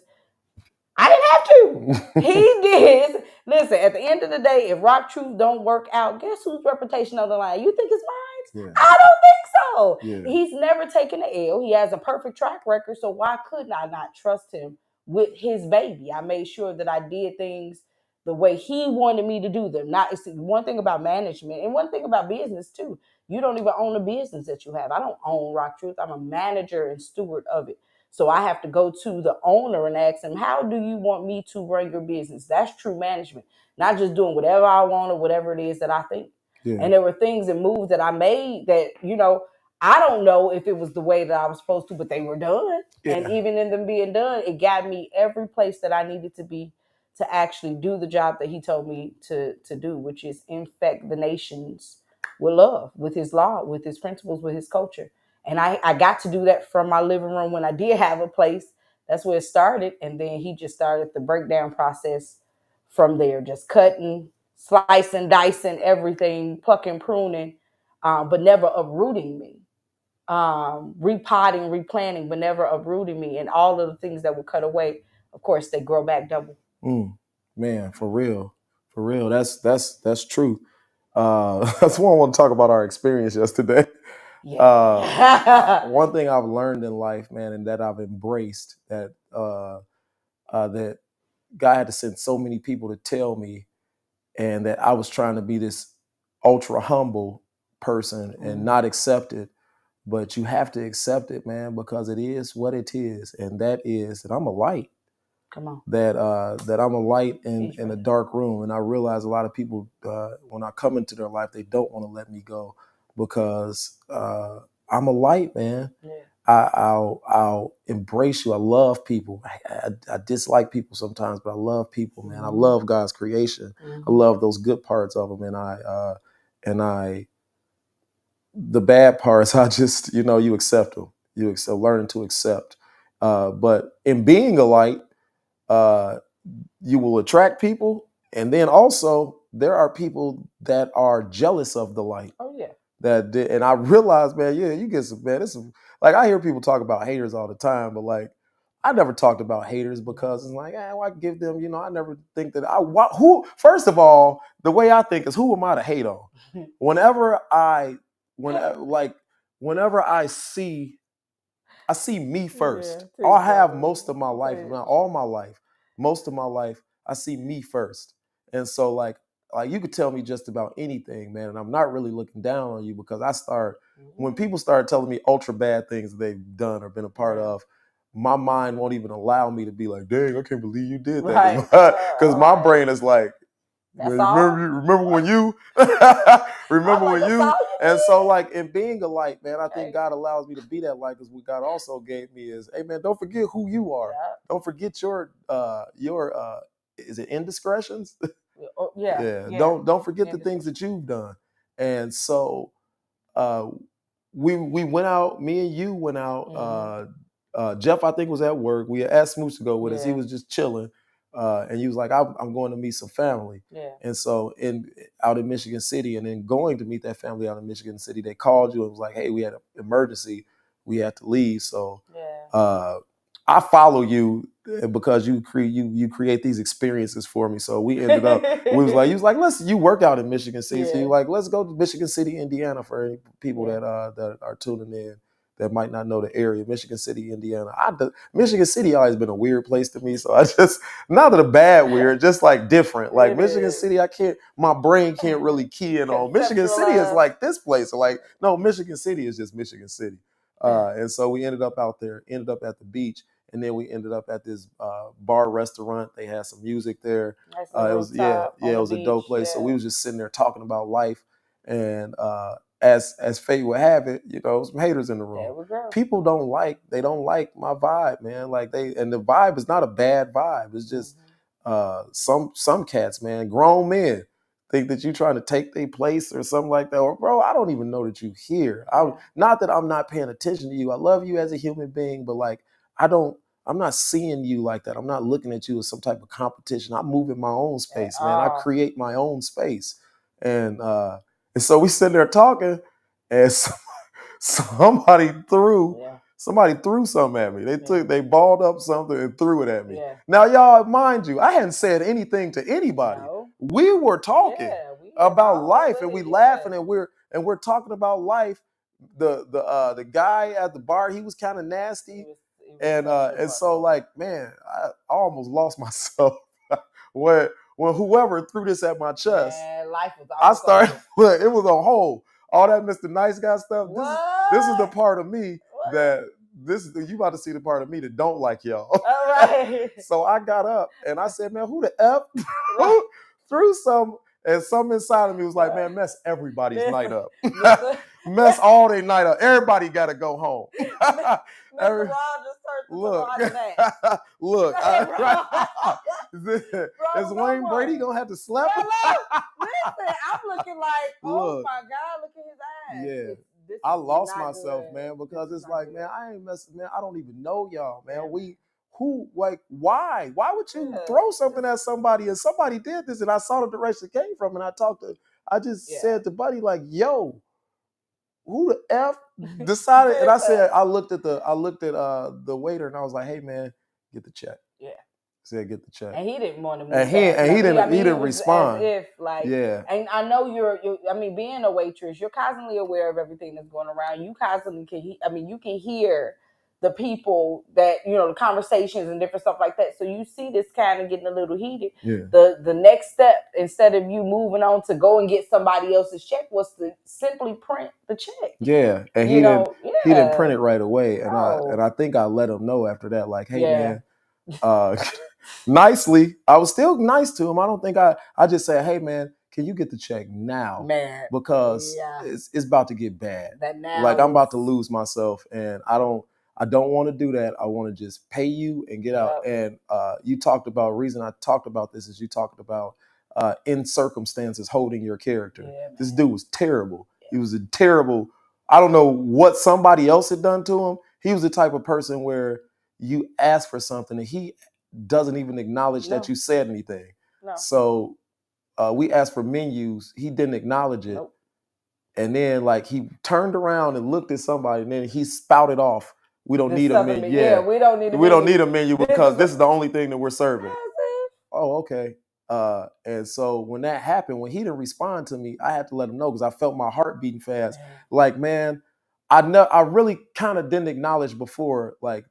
I didn't have to. He did. Listen, at the end of the day, if Rock Truth don't work out, guess whose reputation on the line? You think it's mine? Yeah. I don't think so. Yeah. He's never taken an L. He has a perfect track record. So why couldn't I not trust him with his baby? I made sure that I did things the way he wanted me to do them. Not, it's one thing about management and one thing about business too. You don't even own a business that you have. I don't own Rock Truth. I'm a manager and steward of it. So I have to go to the owner and ask him, how do you want me to run your business? That's true management, not just doing whatever I want or whatever it is that I think. Yeah. And there were things and moves that I made that, you know, I don't know if it was the way that I was supposed to, but they were done. Yeah. And even in them being done, it got me every place that I needed to be to actually do the job that he told me to do, which is infect the nations with love, with his law, with his principles, with his culture. And I got to do that from my living room when I did have a place. That's where it started. And then he just started the breakdown process from there, just cutting, slicing, dicing, everything, plucking, pruning, but never uprooting me. Repotting, replanting, but never uprooting me. And all of the things that would cut away, of course, they grow back double. Man, for real. For real. That's true. That's why I want to talk about our experience yesterday. Yeah. One thing I've learned in life, man, and that I've embraced, that that God had to send so many people to tell me, and that I was trying to be this ultra humble person and not accept it. But you have to accept it, man, because it is what it is, and that is that I'm a light. Come on. That I'm a light in a dark room. And I realize a lot of people, when I come into their life, they don't want to let me go because I'm a light, man. Yeah. I'll embrace you. I love people. I dislike people sometimes, but I love people, man. I love God's creation. I love those good parts of them, and the bad parts, I just, you accept them. You accept, learning to accept. But in being a light, you will attract people, and then also there are people that are jealous of the light. Oh yeah. And I realized, man, yeah, you get some, man. This is like, I hear people talk about haters all the time, but like, I never talked about haters because it's like, why give them? I never think that who. First of all, the way I think is, who am I to hate on? Whenever I see me first. Yeah, I'll have most of my life, not all my life, most of my life, I see me first. And so like you could tell me just about anything, man, and I'm not really looking down on you because when people start telling me ultra bad things that they've done or been a part of, my mind won't even allow me to be like, dang, I can't believe you did that. Because my brain is like, remember when you remember when you and so like in being a light, man, I think God allows me to be that light, because what God also gave me is, hey man, don't forget who you are. Don't forget your is it indiscretions? Don't forget the things that you've done. And so we went out, me and you went out. Jeff, I think, was at work. We asked Smooch to go with us. He was just chilling. And he was like, I'm going to meet some family. And so out in Michigan City, and then going to meet that family out in Michigan City, they called you and was like, hey, we had an emergency. We had to leave. So I follow you because you create these experiences for me. So we ended up, you was like, listen, you work out in Michigan City. So you're like, let's go to Michigan City, Indiana, for any people that are tuning in that might not know the area. Michigan City, Indiana. Michigan City always been a weird place to me. So I just, not a bad weird, just like different. Like Michigan City, my brain can't really key in on. Michigan City is like this place. Like, no, Michigan City is just Michigan City. And so we ended up out there, ended up at the beach. And then we ended up at this bar restaurant. They had some music there. It was it was a dope place. So we was just sitting there talking about life. And as fate would have it, some haters in the room. People don't like my vibe, man. And the vibe is not a bad vibe. It's just some cats, man, grown men, think that you trying to take their place or something like that. Or, bro, I don't even know that you here. Not that I'm not paying attention to you. I love you as a human being, but like I'm not seeing you like that. I'm not looking at you as some type of competition. I move in my own space, man. I create my own space. And so we sitting there talking, and somebody threw something at me. They balled up something and threw it at me. Now, y'all, mind you, I hadn't said anything to anybody. We were talking about life, and we laughing, and we're talking about life. The guy at the bar, he was kind of nasty. And so, like, man, I almost lost myself when whoever threw this at my chest. Man, life was I started. Look, it was a hole. All that Mr. Nice Guy stuff. This is the part of me that you about to see the part of me that don't like y'all. All right. So I got up and I said, man, who the F threw some? And something inside of me was like, man, mess everybody's night up. Mess all their night up. Everybody got to go home. Look, is Wayne Brady gonna have to slap him? Listen, I'm looking like, oh my God, look at his eyes. Yeah, I lost myself, man, because it's like, man, I ain't messing, man. I don't even know y'all, man. Why would you throw something at somebody, and somebody did this, and I saw the direction it came from, and I just said to Buddy, like, yo, who the F decided? And I said, I looked at the waiter, and I was like, hey man, get the check. Yeah. Said get the check. And he didn't want to move. And he didn't respond. As if like, and I know you're being a waitress, you're constantly aware of everything that's going around. You constantly you can hear the people that, the conversations and different stuff like that. So you see this kind of getting a little heated. Yeah. The next step, instead of you moving on to go and get somebody else's check, was to simply print the check. Yeah. And he didn't print it right away. And I think I let him know after that, like, hey man, nicely. I was still nice to him. I don't think I just said, hey man, can you get the check now? Man. Because it's about to get bad. Like I'm about to lose myself, and I don't want to do that. I want to just pay you and get out. And you talked about, reason I talked about this is you talked about in circumstances holding your character. Yeah, this dude was terrible. Yeah. He was a terrible, I don't know what somebody else had done to him. He was the type of person where you ask for something and he doesn't even acknowledge that you said anything. No. So we asked for menus. He didn't acknowledge it. Nope. And then like he turned around and looked at somebody and then he spouted off, we don't need a menu. Yeah, we don't need a menu because this is the only thing that we're serving. Oh, okay. And so when that happened, when he didn't respond to me, I had to let him know because I felt my heart beating fast. Man. Like, man, I really kind of didn't acknowledge before, like,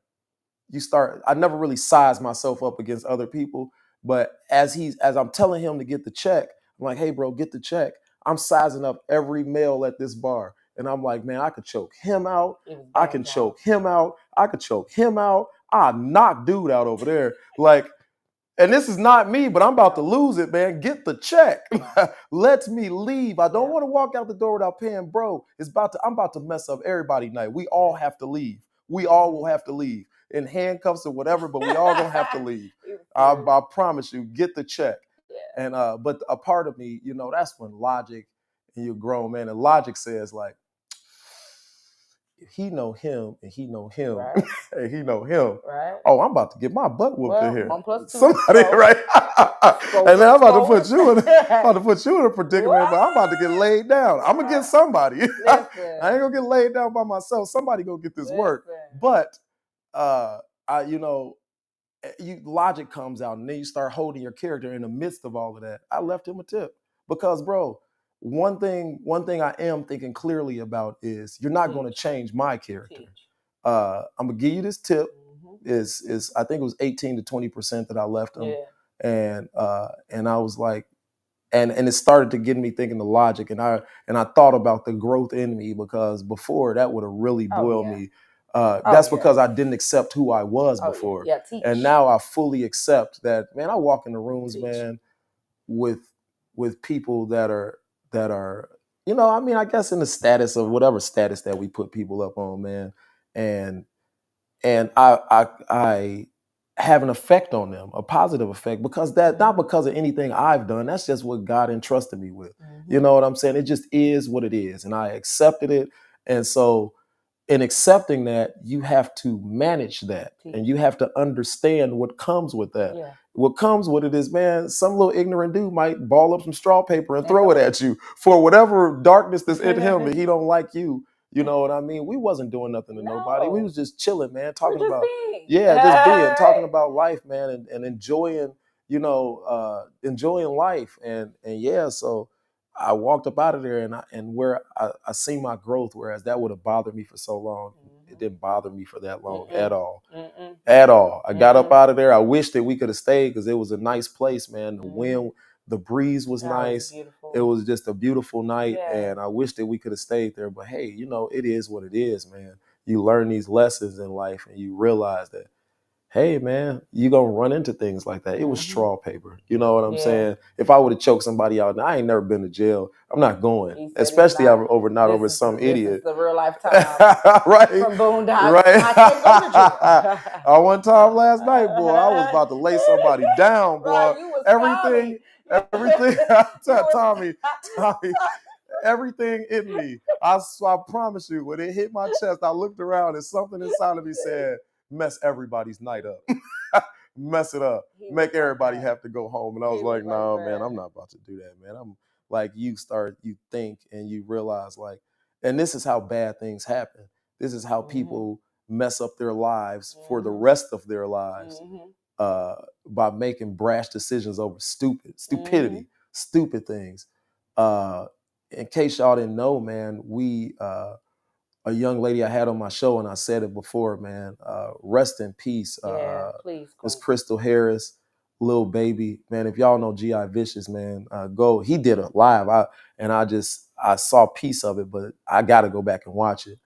I never really sized myself up against other people. But as I'm telling him to get the check, I'm like, hey, bro, get the check. I'm sizing up every male at this bar. And I'm like, man, I could choke him out. I can choke him out. I could choke him out. I knock dude out over there. Like, and this is not me, but I'm about to lose it, man. Get the check. Let me leave. I don't want to walk out the door without paying, bro. I'm about to mess up everybody's night. We all have to leave. We all will have to leave in handcuffs or whatever, but we all gonna have to leave. I promise you. Get the check. And but a part of me, you know, that's when logic, and you're grown, man, and logic says like, if he know him and he know him and he know him, oh, I'm about to get my butt whooped in here. 1 + 2, Somebody, right? And then I'm about to put you in a predicament, but I'm about to get laid down. I'm gonna get somebody. I ain't gonna get laid down by myself. Somebody gonna get this work. But logic comes out, and then you start holding your character in the midst of all of that. I left him a tip because, bro, one thing I am thinking clearly about is you're not going to change my character. I'm gonna give you this tip. Is I think it was 18 to 20% that I left him, and I was like, and it started to get me thinking the logic, and I thought about the growth in me, because before that would have really boiled me. That's because I didn't accept who I was before, and now I fully accept that. Man, I walk in the rooms, man, with people that are, you know, I mean, I guess in the status of whatever status that we put people up on, man, and I have an effect on them, a positive effect, because that, not because of anything I've done. That's just what God entrusted me with. You know what I'm saying? It just is what it is, and I accepted it. And so, in accepting that, you have to manage that, and you have to understand what comes with that. What comes with it is, man, some little ignorant dude might ball up some straw paper and throw it at you for whatever darkness that's in him, that he don't like you. You know what I mean? We wasn't doing nothing to nobody. We was just chilling, man, talking about talking about life, man, and enjoying, you know, enjoying life, and so I walked up out of there, and where I seen my growth, whereas that would have bothered me for so long. It didn't bother me for that long at all. At all. I got up out of there. I wish that we could have stayed, because it was a nice place, man. The wind, the breeze was nice. It was just a beautiful night, and I wish that we could have stayed there. But hey, you know, it is what it is, man. You learn these lessons in life, and you realize that, hey, man, you gonna run into things like that. It was straw paper. You know what I'm saying? If I would have choked somebody out, and I ain't never been to jail, I'm not going. Especially not over some idiot. This is the real life time. Right. From Boondocks. Right. I can't go to jail. One time last night, boy, I was about to lay somebody down, boy. Right, you was everything. Tommy, everything in me. I promise you, when it hit my chest, I looked around and something inside of me said, mess everybody's night up. Mess it up. Make everybody have to go home. And I was like, no, man, I'm not about to do that, man. I'm like, you think and you realize, like, and this is how bad things happen. This is how people mess up their lives for the rest of their lives, by making brash decisions over stupidity, stupid things. In case y'all didn't know, man, a young lady I had on my show, and I said it before, man, rest in peace. Please. It's Crystal Harris, Lil Baby, man. If y'all know G.I. Vicious, man, go. He did a live, I saw a piece of it, but I got to go back and watch it,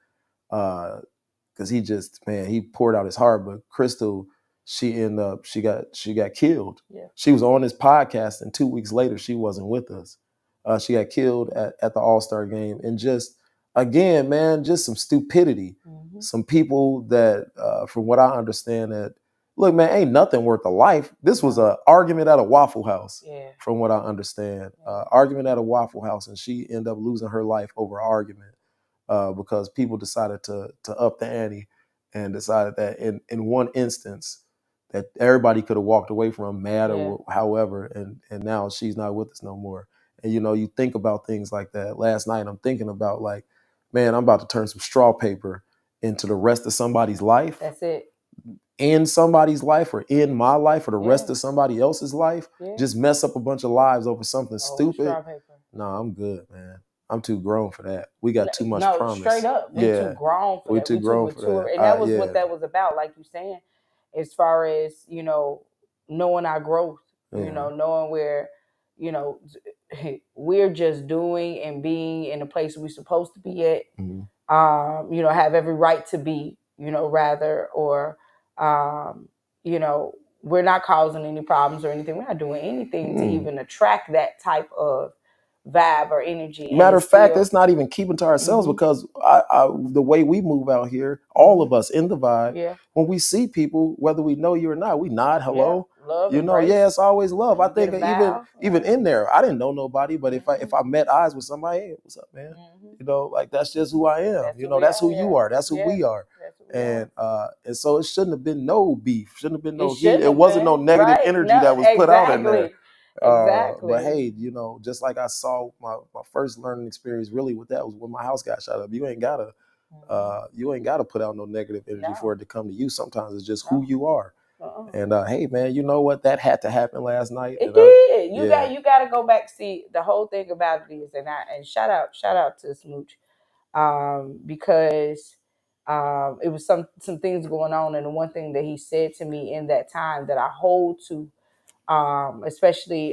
because he poured out his heart. But Crystal, she got killed. She was on this podcast, and 2 weeks later, she wasn't with us. She got killed at the All-Star game, and just, again, man, just some stupidity. Some people that, from what I understand, that, look, man, ain't nothing worth a life. This was an argument at a Waffle House, from what I understand. Argument at a Waffle House, and she ended up losing her life over an argument, because people decided to up the ante, and decided that in one instance that everybody could have walked away from mad or however, and now she's not with us no more. And, you know, you think about things like that. Last night, I'm thinking about, like, man, I'm about to turn some straw paper into the rest of somebody's life. That's it. In somebody's life, or in my life, or the rest of somebody else's life. Just mess up a bunch of lives over something stupid. No, I'm good, man. I'm too grown for that. We got too much promise. Straight up. We too grown for that. We too grown for that. And that was what that was about, like you saying, as far as, you know, knowing our growth, you know, knowing where, you know, we're just doing and being in the place we're supposed to be at, you know, have every right to be, you know, rather, or You know, we're not causing any problems or anything. We're not doing anything to even attract that type of vibe or energy. Matter of fact, it's not even keeping to ourselves because the way we move out here, all of us in the vibe, when we see people, whether we know you or not, we nod hello. Love, you know, embrace. It's always love. I think even in there, I didn't know nobody, but if I met eyes with somebody, hey, what's up, man? You know, like that's just who I am. That's who you are. That's who we are. And so it shouldn't have been no beef. Shouldn't have been no heat. It wasn't no negative energy that was put out in there. But hey, you know, just like I saw my first learning experience really with that was when my house got shot up. You ain't gotta put out no negative energy for it to come to you. Sometimes it's just who you are. And hey, man, you know what? That had to happen last night. It did. You got to go back. See, the whole thing about it is, and shout out to Smooch, because it was some things going on, and the one thing that he said to me in that time that I hold to, especially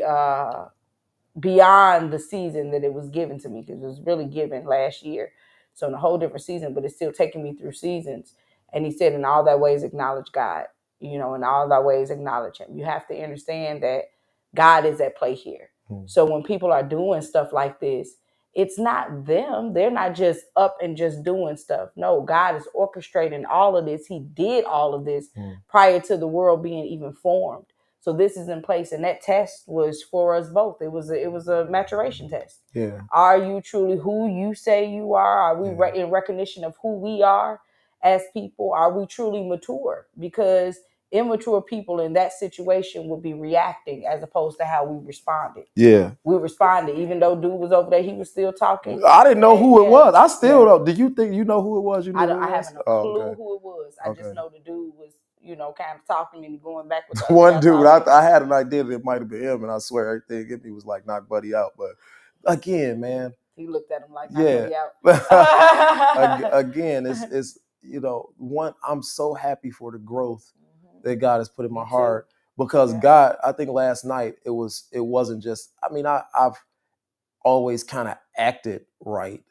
beyond the season that it was given to me, because it was really given last year, so in a whole different season, but it's still taking me through seasons. And he said, in all thy ways acknowledge God, you know, in all thy ways acknowledge him. You have to understand that God is at play here. So when people are doing stuff like this, it's not them. They're not just up and just doing stuff. No, God is orchestrating all of this. He did all of this prior to the world being even formed. So this is in place, and that test was for us both. It was a maturation test. Yeah. Are you truly who you say you are? Are we in recognition of who we are as people? Are we truly mature? Because immature people in that situation would be reacting as opposed to how we responded. Yeah. We responded, even though dude was over there, he was still talking. I didn't know who it was. I still don't. Do you think you know who it was? You knew I haven't a clue who it was. I just know the dude was, you know, kind of talking and going back with the one dude. I had an idea that it might have been him, and I swear everything in me was like, knock buddy out. But again, man, he looked at him like, knock buddy out. Again, it's you know, I'm so happy for the growth that God has put in my heart, because God, I think last night it wasn't just, I mean, I've always kind of acted right,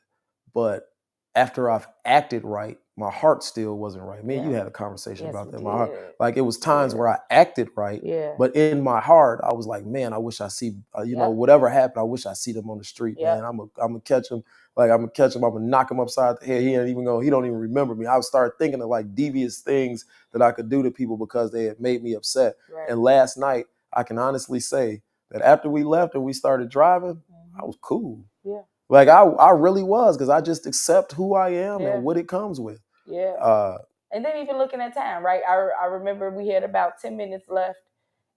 but after I've acted right, my heart still wasn't right. Me and you had a conversation about that. My heart, like it was times where I acted right, but in my heart, I was like, man, I wish I see, you know, whatever happened, I wish I see them on the street, man. I'm gonna catch him. Like I'm gonna catch him. I'm gonna knock him upside the head. He don't even remember me. I would start thinking of like devious things that I could do to people because they had made me upset. And last night, I can honestly say that after we left and we started driving, I was cool. Yeah. Like I really was, because I just accept who I am and what it comes with. Yeah. And then even looking at time, right? I remember we had about 10 minutes left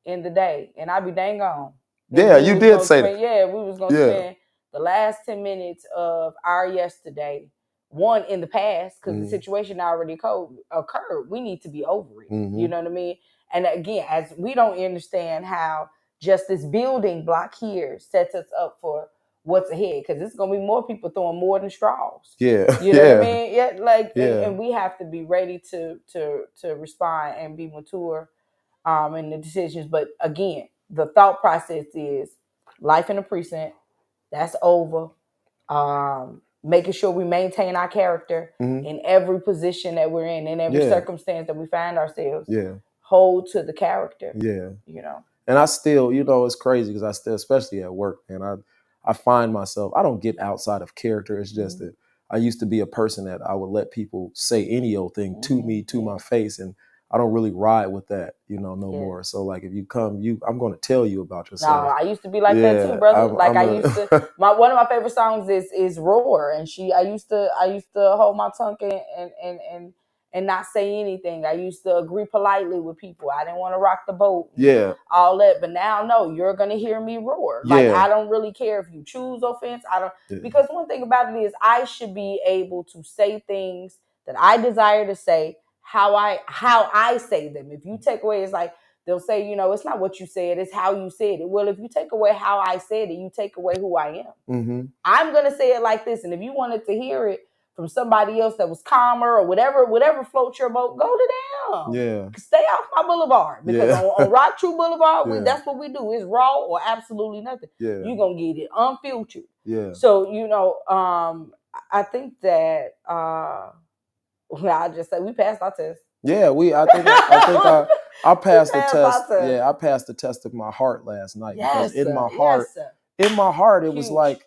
in the day, and I'd be dang on. Yeah, you did say that. Yeah, we was gonna spend the last 10 minutes of our yesterday, one in the past, because the situation already occurred. We need to be over it. You know what I mean? And again, as we don't understand how just this building block here sets us up for what's ahead, because it's gonna be more people throwing more than straws. Yeah, you know what I mean. Yeah, like and we have to be ready to respond and be mature in the decisions. But again, the thought process is life in a precinct. That's over. Making sure we maintain our character in every position that we're in every circumstance that we find ourselves. Yeah, hold to the character. Yeah, you know. And I still, you know, it's crazy because I still, especially at work, and I find myself, I don't get outside of character. It's just that I used to be a person that I would let people say any old thing to me, to my face, and I don't really ride with that, you know, no more. So like, if you come, I'm going to tell you about yourself. No, I used to be like that too, brother. I used to. One of my favorite songs is "Roar," and I used to hold my tongue and not say anything. I used to agree politely with people. I didn't want to rock the boat. All that. But now, no, you're gonna hear me roar. Like I don't really care if you choose offense. I don't, because one thing about it is I should be able to say things that I desire to say, how I say them. If you take away, it's like they'll say, you know, it's not what you said, it's how you said it. Well, if you take away how I said it, you take away who I am. I'm gonna say it like this, and if you wanted to hear it from somebody else that was calmer or whatever floats your boat, go to them. Yeah. Stay off my boulevard, because on Rock True Boulevard, that's what we do. It's raw or absolutely nothing. You're gonna get it unfiltered. Yeah. So, you know, I think that I just say we passed our test. Yeah, I passed the test. Awesome. Yeah, I passed the test of my heart last night because Yes, in my yes, heart, it was huge.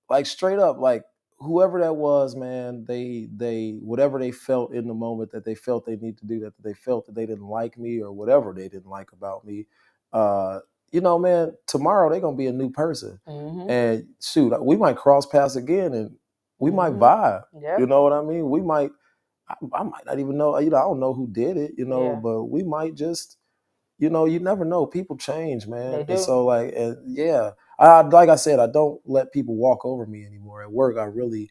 like straight up, like whoever that was, man, they whatever they felt in the moment that they felt they need to do that they felt that they didn't like me or whatever they didn't like about me. Uh, man, tomorrow they're gonna be a new person, Mm-hmm. and shoot, we might cross paths again, and we might vibe. Yep. You know what I mean? We might. I might not even know. I don't know who did it. But we might just. You never know. People change, man. They do. And so, yeah, like I said, I don't let people walk over me anymore. At work, I really,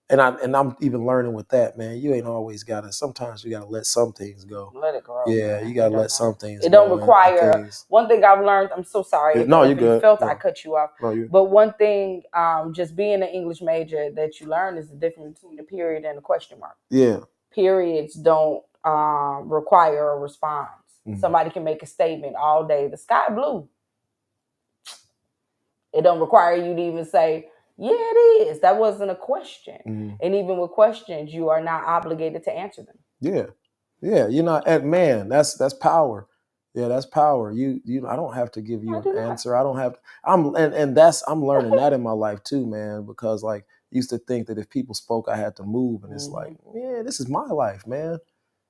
and I'm even learning with that, man. You ain't always gotta. Sometimes you gotta let some things go. Let it grow. Yeah, Man. you gotta let some things. It go don't require. and One thing I've learned. I'm so sorry. No, if you're good. Felt No. I cut you off. No, you. But one thing, just being an English major, that you learn is the difference between a period and a question mark. Yeah. Periods don't require a response. Mm-hmm. Somebody can make a statement all day. The sky blue. It don't require you to even say, yeah, it is. That wasn't a question. Mm-hmm. And even with questions, you are not obligated to answer them. Yeah. Yeah. You're not man, that's power. Yeah, that's power. I don't have to give you an answer. I don't have to, I'm learning that in my life too, man, because like used to think that if people spoke, I had to move. And it's like, yeah, this is my life, man.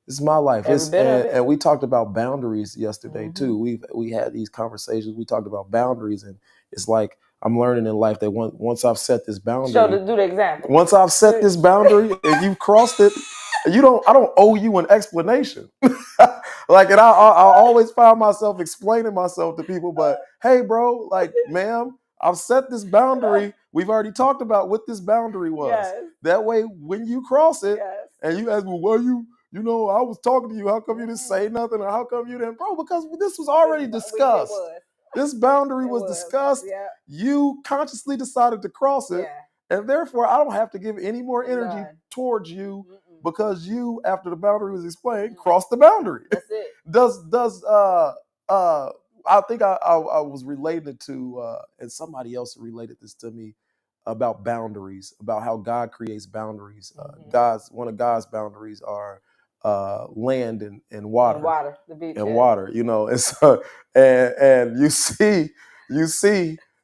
This is my life. And we talked about boundaries yesterday too. We had these conversations. We talked about boundaries, and it's like I'm learning in life that once I've set this boundary, do the example. Once I've set this boundary and you've crossed it, I don't owe you an explanation. And I always find myself explaining myself to people, but hey, bro, like, ma'am, I've set this boundary. We've already talked about what this boundary was. Yes. That way, when you cross it, and you ask, well, why you? I was talking to you. How come you didn't say nothing? Or how come you didn't? Bro, because this was already discussed. This boundary was discussed. Yeah. You consciously decided to cross it. Yeah. And therefore, I don't have to give any more energy towards you because you, after the boundary was explained, crossed the boundary. That's it. I think I was related to, and somebody else related this to me, about boundaries, about how God creates boundaries. One of God's boundaries are land and water. And water, the beach. And water, and so and you see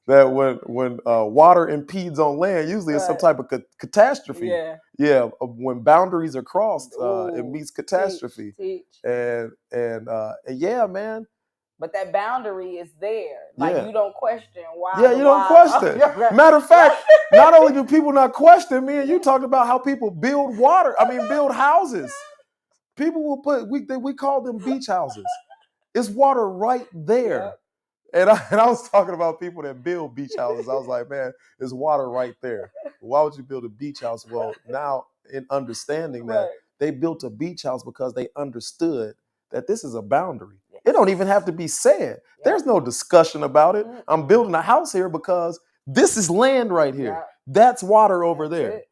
that when water impedes on land, usually it's some type of catastrophe. Yeah. When boundaries are crossed, it means catastrophe. Teach. And yeah, man. But that boundary is there. Like, you don't question why. Yeah, you don't question. Matter of fact, not only do people not question me, and you talked about how people build houses. People will we call them beach houses. It's water right there. Yep. And I was talking about people that build beach houses. I was like, man, there's water right there. Why would you build a beach house? Well, now in understanding that they built a beach house because they understood that this is a boundary. It don't even have to be said. There's no discussion about it. I'm building a house here because this is land right here. That's water over there.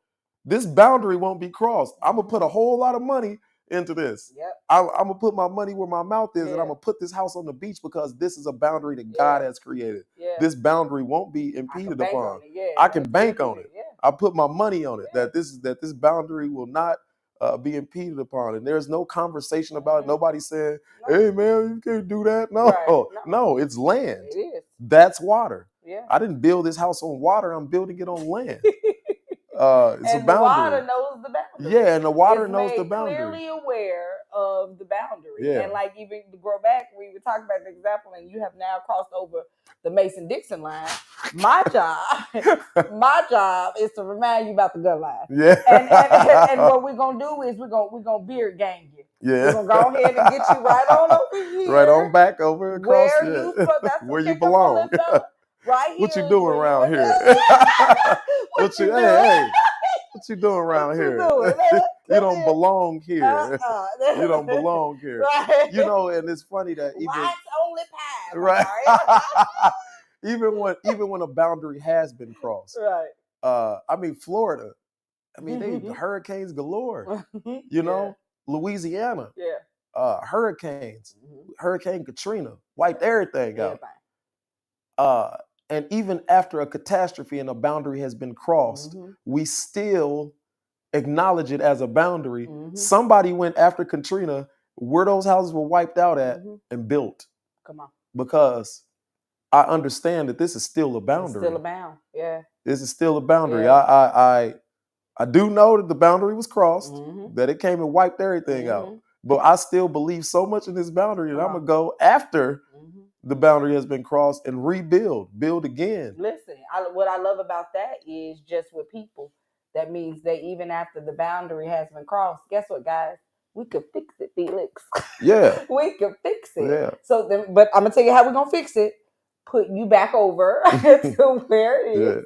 This boundary won't be crossed. I'm going to put a whole lot of money into this. I'm going to put my money where my mouth is, and I'm going to put this house on the beach because this is a boundary that God has created. This boundary won't be impeded upon. I can bank on it. I put my money on it that this boundary will not be impeded upon. And there's no conversation about it. Nobody's saying, hey, man, you can't do that. No, it's land. It is. That's water. I didn't build this house on water. I'm building it on land. It's and a boundary. The water knows the boundary. Yeah, and the water knows the boundary. Clearly aware of the boundary. Yeah. And like, even to grow back, we were talking about the example, and you have now crossed over the Mason-Dixon line. My job is to remind you about the gun line. Yeah. And what we're gonna do is we're gonna beard gang you. Yeah. We're gonna go ahead and get you right on over here. Right on back over across where you belong. Right here. What you doing around here? What you doing around here? You don't belong here. You don't belong here. Right. And it's funny that even White's only pie. Right. even when a boundary has been crossed. Right. I mean, Florida. I mean, they hurricanes galore. Louisiana. Yeah. Hurricanes. Hurricane Katrina wiped everything out. And even after a catastrophe and a boundary has been crossed, we still acknowledge it as a boundary. Mhm. Somebody went after Katrina, where those houses were wiped out at, and built. Come on. Because I understand that this is still a boundary. It's still a bound. Yeah. This is still a boundary. Yeah. I do know that the boundary was crossed, Mhm. that it came and wiped everything out. But I still believe so much in this boundary that I'm going to go after the boundary has been crossed and build again. Listen, what I love about that is just with people. That means that even after the boundary has been crossed, guess what, guys? We could fix it, Felix. Yeah. We could fix it. Yeah. So then, but I'm going to tell you how we're going to fix it. Put you back over to where it is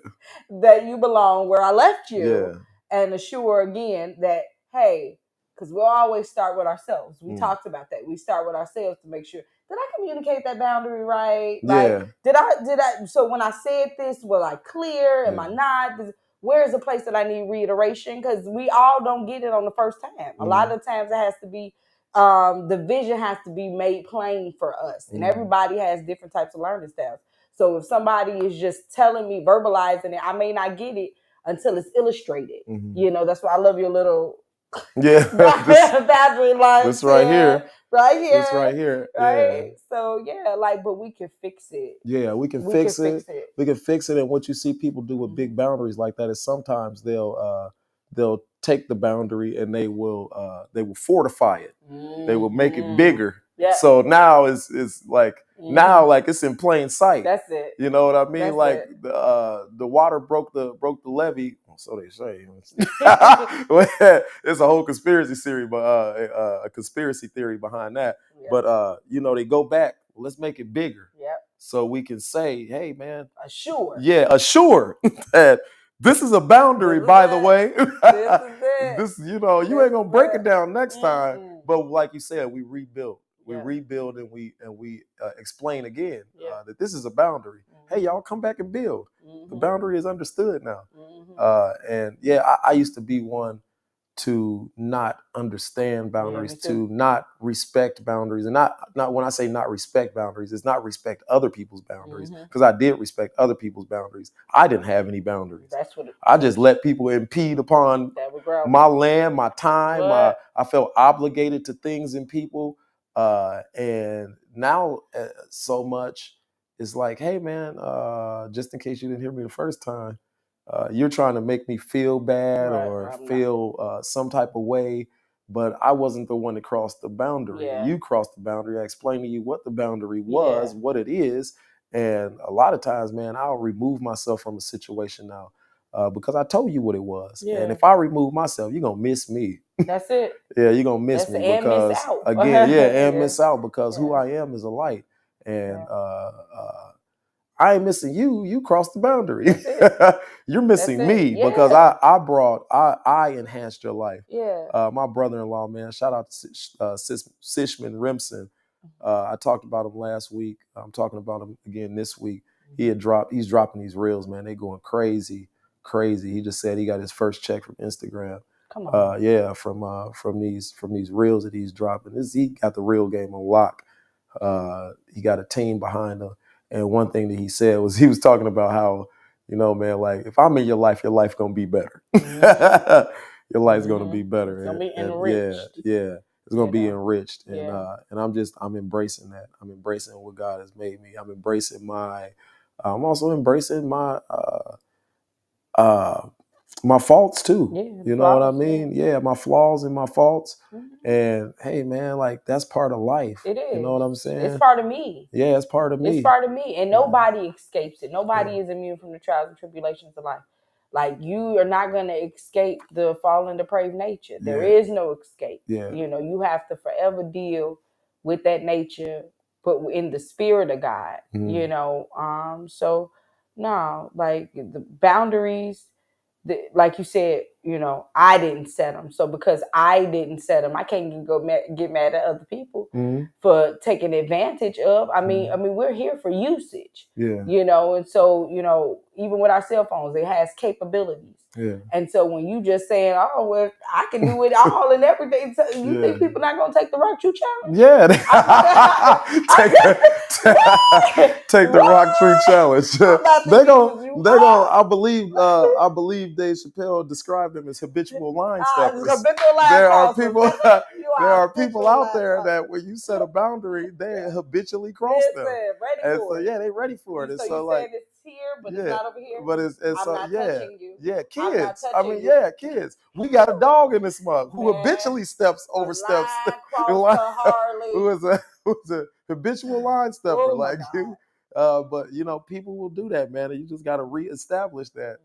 that you belong, where I left you, and assure again that, hey, because we'll always start with ourselves. We talked about that. We start with ourselves to make sure, did I communicate that boundary right? Like, did I, so when I said this, was I clear? Am I not? Where is the place that I need reiteration? Because we all don't get it on the first time. A lot of the times it has to be, the vision has to be made plain for us. And everybody has different types of learning styles. So if somebody is just telling me, verbalizing it, I may not get it until it's illustrated. You know, that's why I love your little boundary line. This right here. Right here. This right here. Right. Yeah. So yeah, like, but we can fix it. Yeah, we can fix it. We can fix it. And what you see people do with big boundaries like that is sometimes they'll take the boundary and they will fortify it. They will make it bigger. Yeah. So now it's like now like it's in plain sight. That's it. You know what I mean? That's like the water broke the levee. So they say. It's a whole conspiracy theory, but a conspiracy theory behind that. Yep. But you know, they go back. Let's make it bigger. Yep. So we can say, hey man, assure that this is a boundary, by the way. This is it. This, you know, you ain't gonna break it down next time. But like you said, we rebuild. We rebuild and we explain again that this is a boundary. Hey, y'all, come back and build. The boundary is understood now. And yeah, I used to be one to not understand boundaries, to not respect boundaries. And not when I say not respect boundaries, it's not respect other people's boundaries. Because I did respect other people's boundaries. I didn't have any boundaries. That's what I just let people impede upon my land, my time. I felt obligated to things and people. And now so much is like, hey man, just in case you didn't hear me the first time, you're trying to make me feel bad or feel some type of way, but I wasn't the one that crossed the boundary. Yeah. You crossed the boundary. I explained to you what the boundary was, what it is. And a lot of times, man, I'll remove myself from a situation now because I told you what it was. Yeah. And if I remove myself, you're going to miss me. That's it. Yeah, you're going to miss me because, miss out. Again, miss out because who I am is a light. And I ain't missing you. You crossed the boundary. You're missing me because I enhanced your life. Yeah. My brother-in-law, man, shout out to Sishman Remsen. I talked about him last week. I'm talking about him again this week. He's dropping these reels, man. They going crazy. He just said he got his first check from Instagram. Come on. From these reels that he's dropping. He got the real game on lock. He got a team behind him. And one thing that he said was he was talking about how, you know, man, like if I'm in your life gonna be better. Your life's gonna be better. It's gonna be enriched. Yeah. It's gonna be enriched. And I'm embracing that. I'm embracing what God has made me. I'm embracing I'm also embracing my faults too. Yeah, you know what I mean? Yeah, my flaws and my faults. And hey man, like that's part of life. It is. You know what I'm saying? It's part of me. Yeah, it's part of me. It's part of me. And nobody escapes it. Nobody is immune from the trials and tribulations of life. Like you are not gonna escape the fallen, depraved nature. There is no escape. Yeah. You know, you have to forever deal with that nature, but in the spirit of God. You know, so no, like the boundaries. Like you said, you know, I didn't set them. So because I didn't set them, I can't get mad at other people for taking advantage of. I mean, we're here for usage. Yeah. You know, and so, you know, even with our cell phones, it has capabilities. Yeah. And so when you just saying, oh, well, I can do it all and everything, so you think people not gonna take the Rock True Challenge? Yeah. Take the Rock True Challenge. They're gonna I believe Dave Chappelle described them as habitual line steppers. Habitual line There are crossers. people. There are people out there that when you set a boundary, they habitually cross them. Ready And for so it. yeah, they ready for it. And So so you like, saying it's here, but yeah, it's not over here. but it's I'm so not yeah, touching you. yeah, I'm not kids. I touching mean, you. yeah, kids. We got a dog in this mug who Man, habitually oversteps. Line cross to Harley. who's a habitual line stepper Oh like my you. But you know, people will do that, man, and you just got to reestablish that.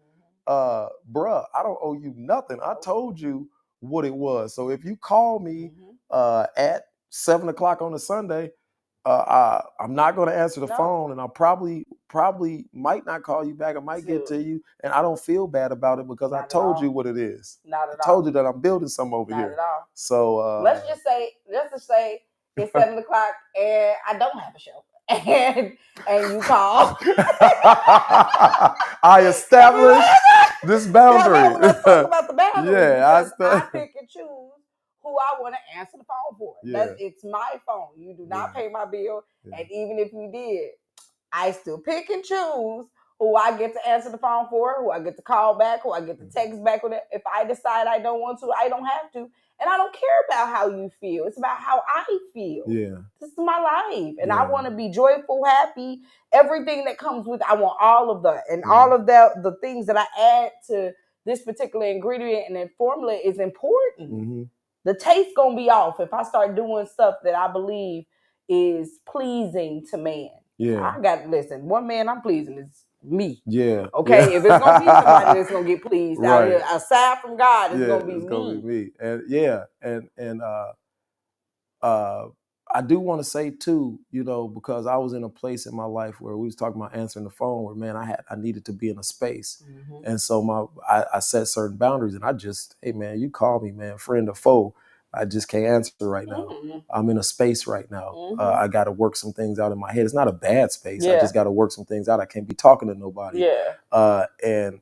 Bruh, I don't owe you nothing. I told you what it was. So if you call me at 7:00 on a Sunday, I'm not going to answer the phone, and I probably might not call you back. I might get to you, and I don't feel bad about it because I told you what it is. Not at all. I told you that I'm building something over here. Not at all. So let's just say it's 7:00 and I don't have a show. And you call. I established this boundary. Let's talk about the boundary. Yeah, I pick and choose who I want to answer the phone for. Yeah. It's my phone. You do not pay my bill. Yeah. And even if you did, I still pick and choose who I get to answer the phone for, who I get to call back, who I get to text back with it. If I decide I don't want to, I don't have to. And I don't care about how you feel. It's about how I feel. Yeah. This is my life. And I want to be joyful, happy, everything that comes with it. I want all of that. And all of that, the things that I add to this particular ingredient and that formula is important. Mm-hmm. The taste gonna be off if I start doing stuff that I believe is pleasing to man. Yeah. I got, listen, one man I'm pleasing is me. Yeah. Okay. Yeah. If it's gonna be somebody that's gonna get pleased out here, aside from God, it's gonna be me. Gonna be me. And I do want to say too, you know, because I was in a place in my life where we was talking about answering the phone, where man, I needed to be in a space, and so I set certain boundaries, and I just, hey man, you call me, man, friend or foe, I just can't answer right now. I'm in a space right now. I got to work some things out in my head. It's not a bad space. I just got to work some things out. I can't be talking to nobody. And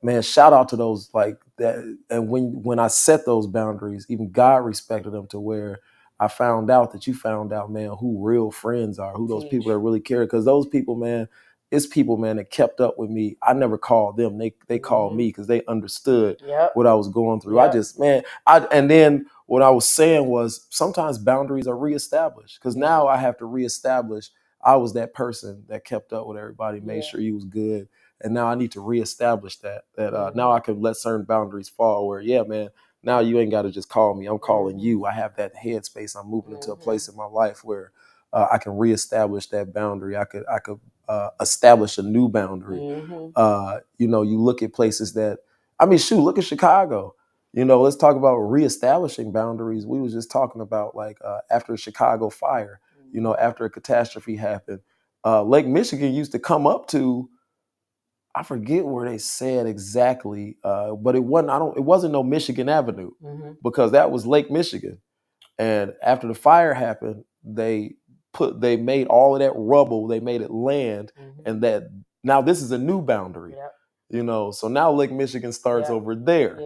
man, shout out to those like that. And when I set those boundaries, even God respected them to where I found out that you found out, man, who real friends are, who those people that really care. Because those people, man, it's people, man, that kept up with me. I never called them. They called me because they understood what I was going through. I just, man, and then what I was saying was sometimes boundaries are reestablished because now I have to reestablish I was that person that kept up with everybody, made sure he was good. And now I need to reestablish that now I can let certain boundaries fall where, yeah, man, now you ain't got to just call me. I'm calling you. I have that headspace. I'm moving into a place in my life where I can reestablish that boundary. I could establish a new boundary. You know, you look at places that, I mean, shoot, look at Chicago. You know, let's talk about reestablishing boundaries. We was just talking about like after the Chicago fire, you know, after a catastrophe happened, Lake Michigan used to come up to, I forget where they said exactly, but it wasn't no Michigan Avenue because that was Lake Michigan. And after the fire happened, they made all of that rubble, they made it land, and that now this is a new boundary. You know, so now Lake Michigan starts over there,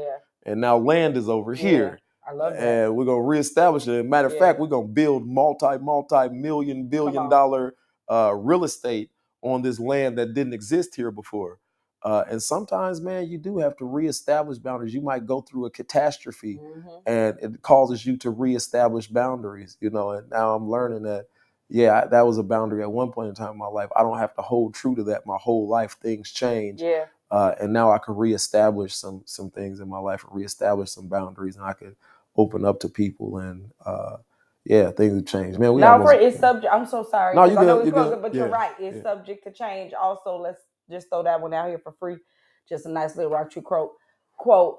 and now land is over here. I love that. And we're gonna reestablish it. Matter of fact, we're gonna build multi-million billion dollar real estate on this land that didn't exist here before. And sometimes, man, you do have to reestablish boundaries. You might go through a catastrophe and it causes you to reestablish boundaries, you know, and now I'm learning that, yeah, that was a boundary at one point in time in my life. I don't have to hold true to that my whole life. Things change. And now I can reestablish some things in my life and reestablish some boundaries, and I could open up to people and things have changed. Man, it's subject. I'm so sorry. No, you I know good, it's closer, but you're right. It's subject to change. Also, let's just throw that one out here for free. Just a nice little Rock True quote.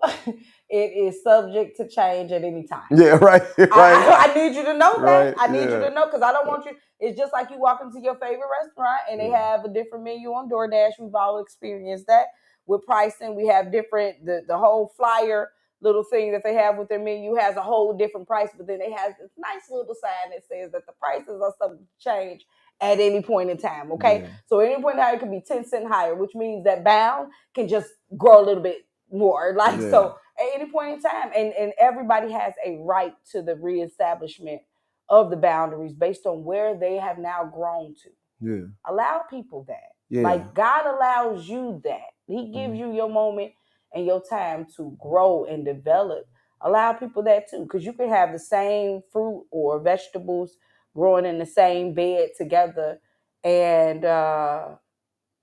It is subject to change at any time. Yeah, right. I need you to know that. Right, I need you to know because I don't want you. It's just like you walk into your favorite restaurant and they have a different menu on DoorDash. We've all experienced that with pricing. We have different the whole flyer little thing that they have with their menu has a whole different price, but then they have this nice little sign that says that the prices are subject to change at any point in time. Okay, so at any point in time it could be 10 cents higher, which means that bound can just grow a little bit more. So at any point in time, and everybody has a right to the reestablishment of the boundaries based on where they have now grown to. Allow people that. Like God allows you that. He gives you your moment and your time to grow and develop, allow people that too. Because you can have the same fruit or vegetables growing in the same bed together, and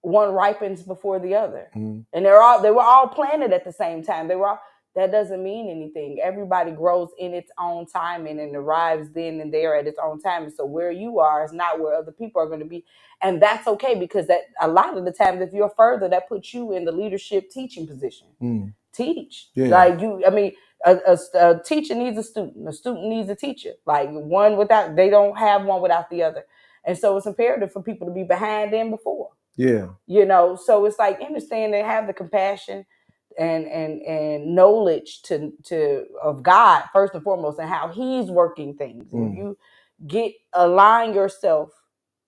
one ripens before the other. Mm-hmm. And they were all planted at the same time. That doesn't mean anything. Everybody grows in its own timing and arrives then and there at its own time. And so where you are is not where other people are going to be. And that's okay, because that a lot of the times, if you're further, that puts you in the leadership teaching position. Teach. Yeah. Like a teacher needs a student needs a teacher. Like they don't have one without the other. And so it's imperative for people to be behind and before. Yeah. So it's like, understand and have the compassion and knowledge to of God first and foremost, and how He's working things. If you align yourself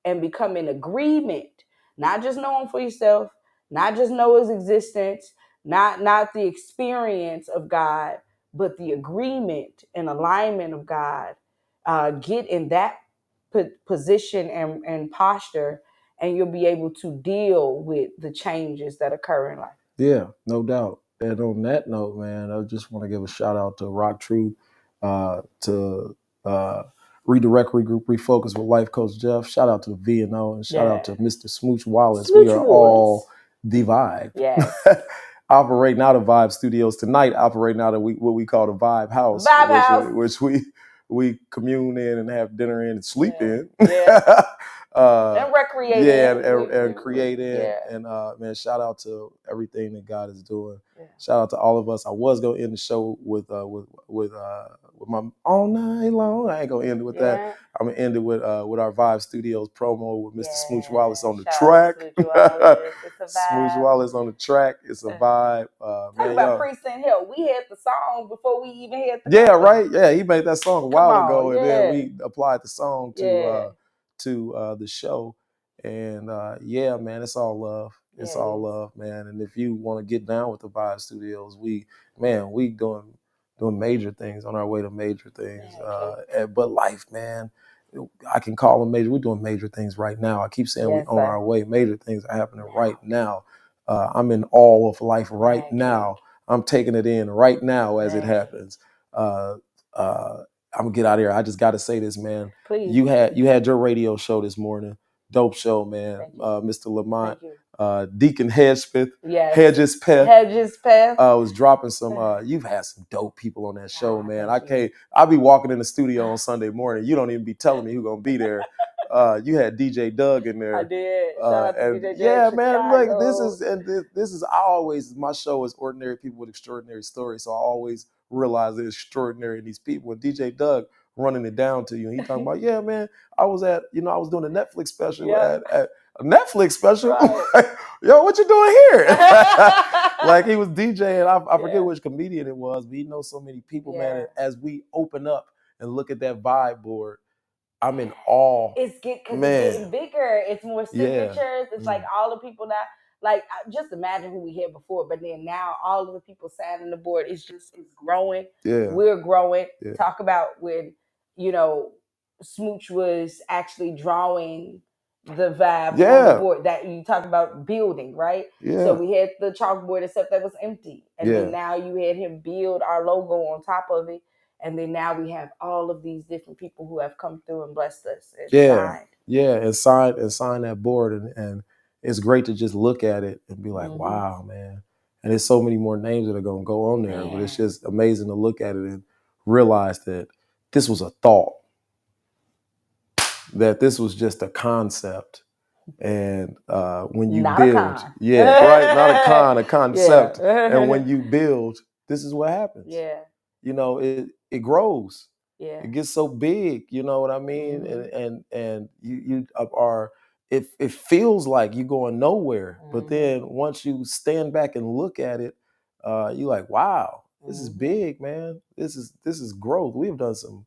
and become in agreement, not just knowing for yourself, not just know His existence, not the experience of God, but the agreement and alignment of God. Get in that position and posture, and you'll be able to deal with the changes that occur in life. Yeah, no doubt. And on that note, man, I just want to give a shout out to Rock Truth, to Redirect, Regroup, Refocus with Life Coach Jeff. Shout out to the V&O, and shout out to Mr. Smooch Wallace. We are all the Vibe. Yes. Operating out of Vibe Studios tonight, operating out of what we call the Vibe House, which we commune in and have dinner in and sleep in. Yeah. And recreate. Yeah, and create in. Yeah. And man, shout out to everything that God is doing. Yeah. Shout out to all of us. I was gonna end the show with my all night long. I ain't gonna end it with that. I'm gonna end it with our Vibe Studios promo with Mr. Smooch Wallace on the track. Smooch Wallace on the track. It's a vibe. Talk about Precinct Hill. We had the song before we even had the song. Right. Yeah, he made that song a while ago, and then we applied the song to the show. And yeah, man, it's all love. It's all love, man. And if you want to get down with the Vibe Studios, we doing major things, on our way to major things. But life, man, I can call them major. We're doing major things right now. I keep saying we're on our way. Major things are happening right now. I'm in awe of life right now. I'm taking it in right now as it happens. I'm gonna get out of here. I just got to say this, man. Please. You had your radio show this morning. Dope show, man. Mr. Lamont, Deacon Hedgespeth, Hedgespeth. Was dropping some. You've had some dope people on that show, man. I'll be walking in the studio on Sunday morning. You don't even be telling me who's gonna be there. You had DJ Doug in there. I did. Shout out to DJ Doug. Yeah, man. Look, this is. I always, my show is ordinary people with extraordinary stories. So I always realize the extraordinary in these people. And DJ Doug running it down to you, and he talking about, yeah, man, I was doing a Netflix special at a Netflix special. Right. Yo, what you doing here? Like, he was DJing. I forget which comedian it was, but he knows so many people, man. And as we open up and look at that vibe board, I'm in awe. It's getting bigger. It's more signatures. It's like all the people that, like, just imagine who we had before, but then now all of the people signing the board, it's growing. Yeah. We're growing. Yeah. Talk about when, Smooch was actually drawing the vibe on the board that you talk about building, right? Yeah. So we had the chalkboard except that was empty. And then now you had him build our logo on top of it. And then now we have all of these different people who have come through and blessed us. And signed that board. And it's great to just look at it and be like, wow, man. And there's so many more names that are going to go on there. But it's just amazing to look at it and realize that this was a thought, that this was just a concept. And when you build, not a con, a concept. And when you build, this is what happens. Yeah. It grows. Yeah. It gets so big, you know what I mean? And you are, it feels like you're going nowhere. But then once you stand back and look at it, you're like, wow, this is big, man. This is growth. We've done some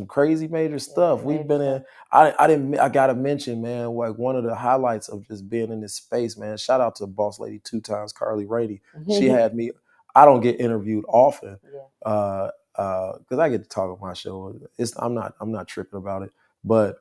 crazy major stuff. We've been in. I gotta mention, man, like one of the highlights of just being in this space, man. Shout out to Boss Lady 2 times, Carly Rainey. She had me. I don't get interviewed often, because I get to talk on my show. I'm not tripping about it, but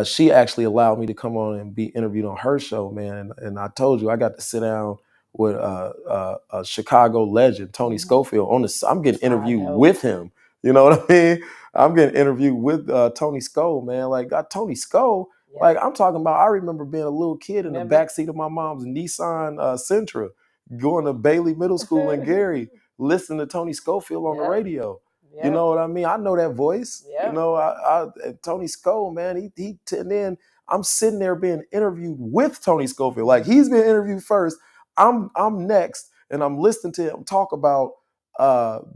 she actually allowed me to come on and be interviewed on her show, man. And I told you, I got to sit down a Chicago legend, Tony Schofield. I'm getting interviewed with him. You know what I mean? I'm getting interviewed with Tony Sco, man. Like, got Tony Sco. Yeah. Like, I'm talking about, I remember being a little kid in the backseat of my mom's Nissan Sentra, going to Bailey Middle School in Gary, listening to Tony Schofield on the radio. Yep. You know what I mean? I know that voice. Yep. You know, Tony Sco, man, and then I'm sitting there being interviewed with Tony Schofield. Like, he's been interviewed first. I'm next, and I'm listening to him talk about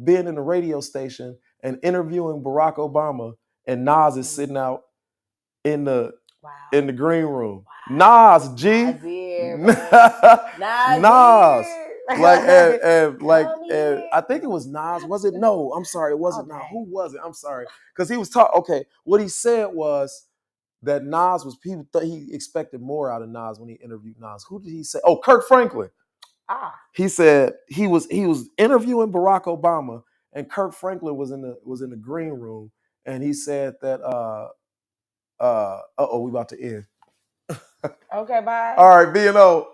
being in the radio station and interviewing Barack Obama, and Nas is sitting out in the green room. Wow. Nas, G. Nas. Like, and I think it was Nas. Was it? No, I'm sorry. It wasn't Nas. Who was it? I'm sorry. Because he was talking. Okay, what he said was that Nas was, he expected more out of Nas when he interviewed Nas. Who did he say? Oh, Kirk Franklin. He said he was interviewing Barack Obama, and Kirk Franklin was in the green room, and he said that we about to end. Okay, bye. All right, B&O.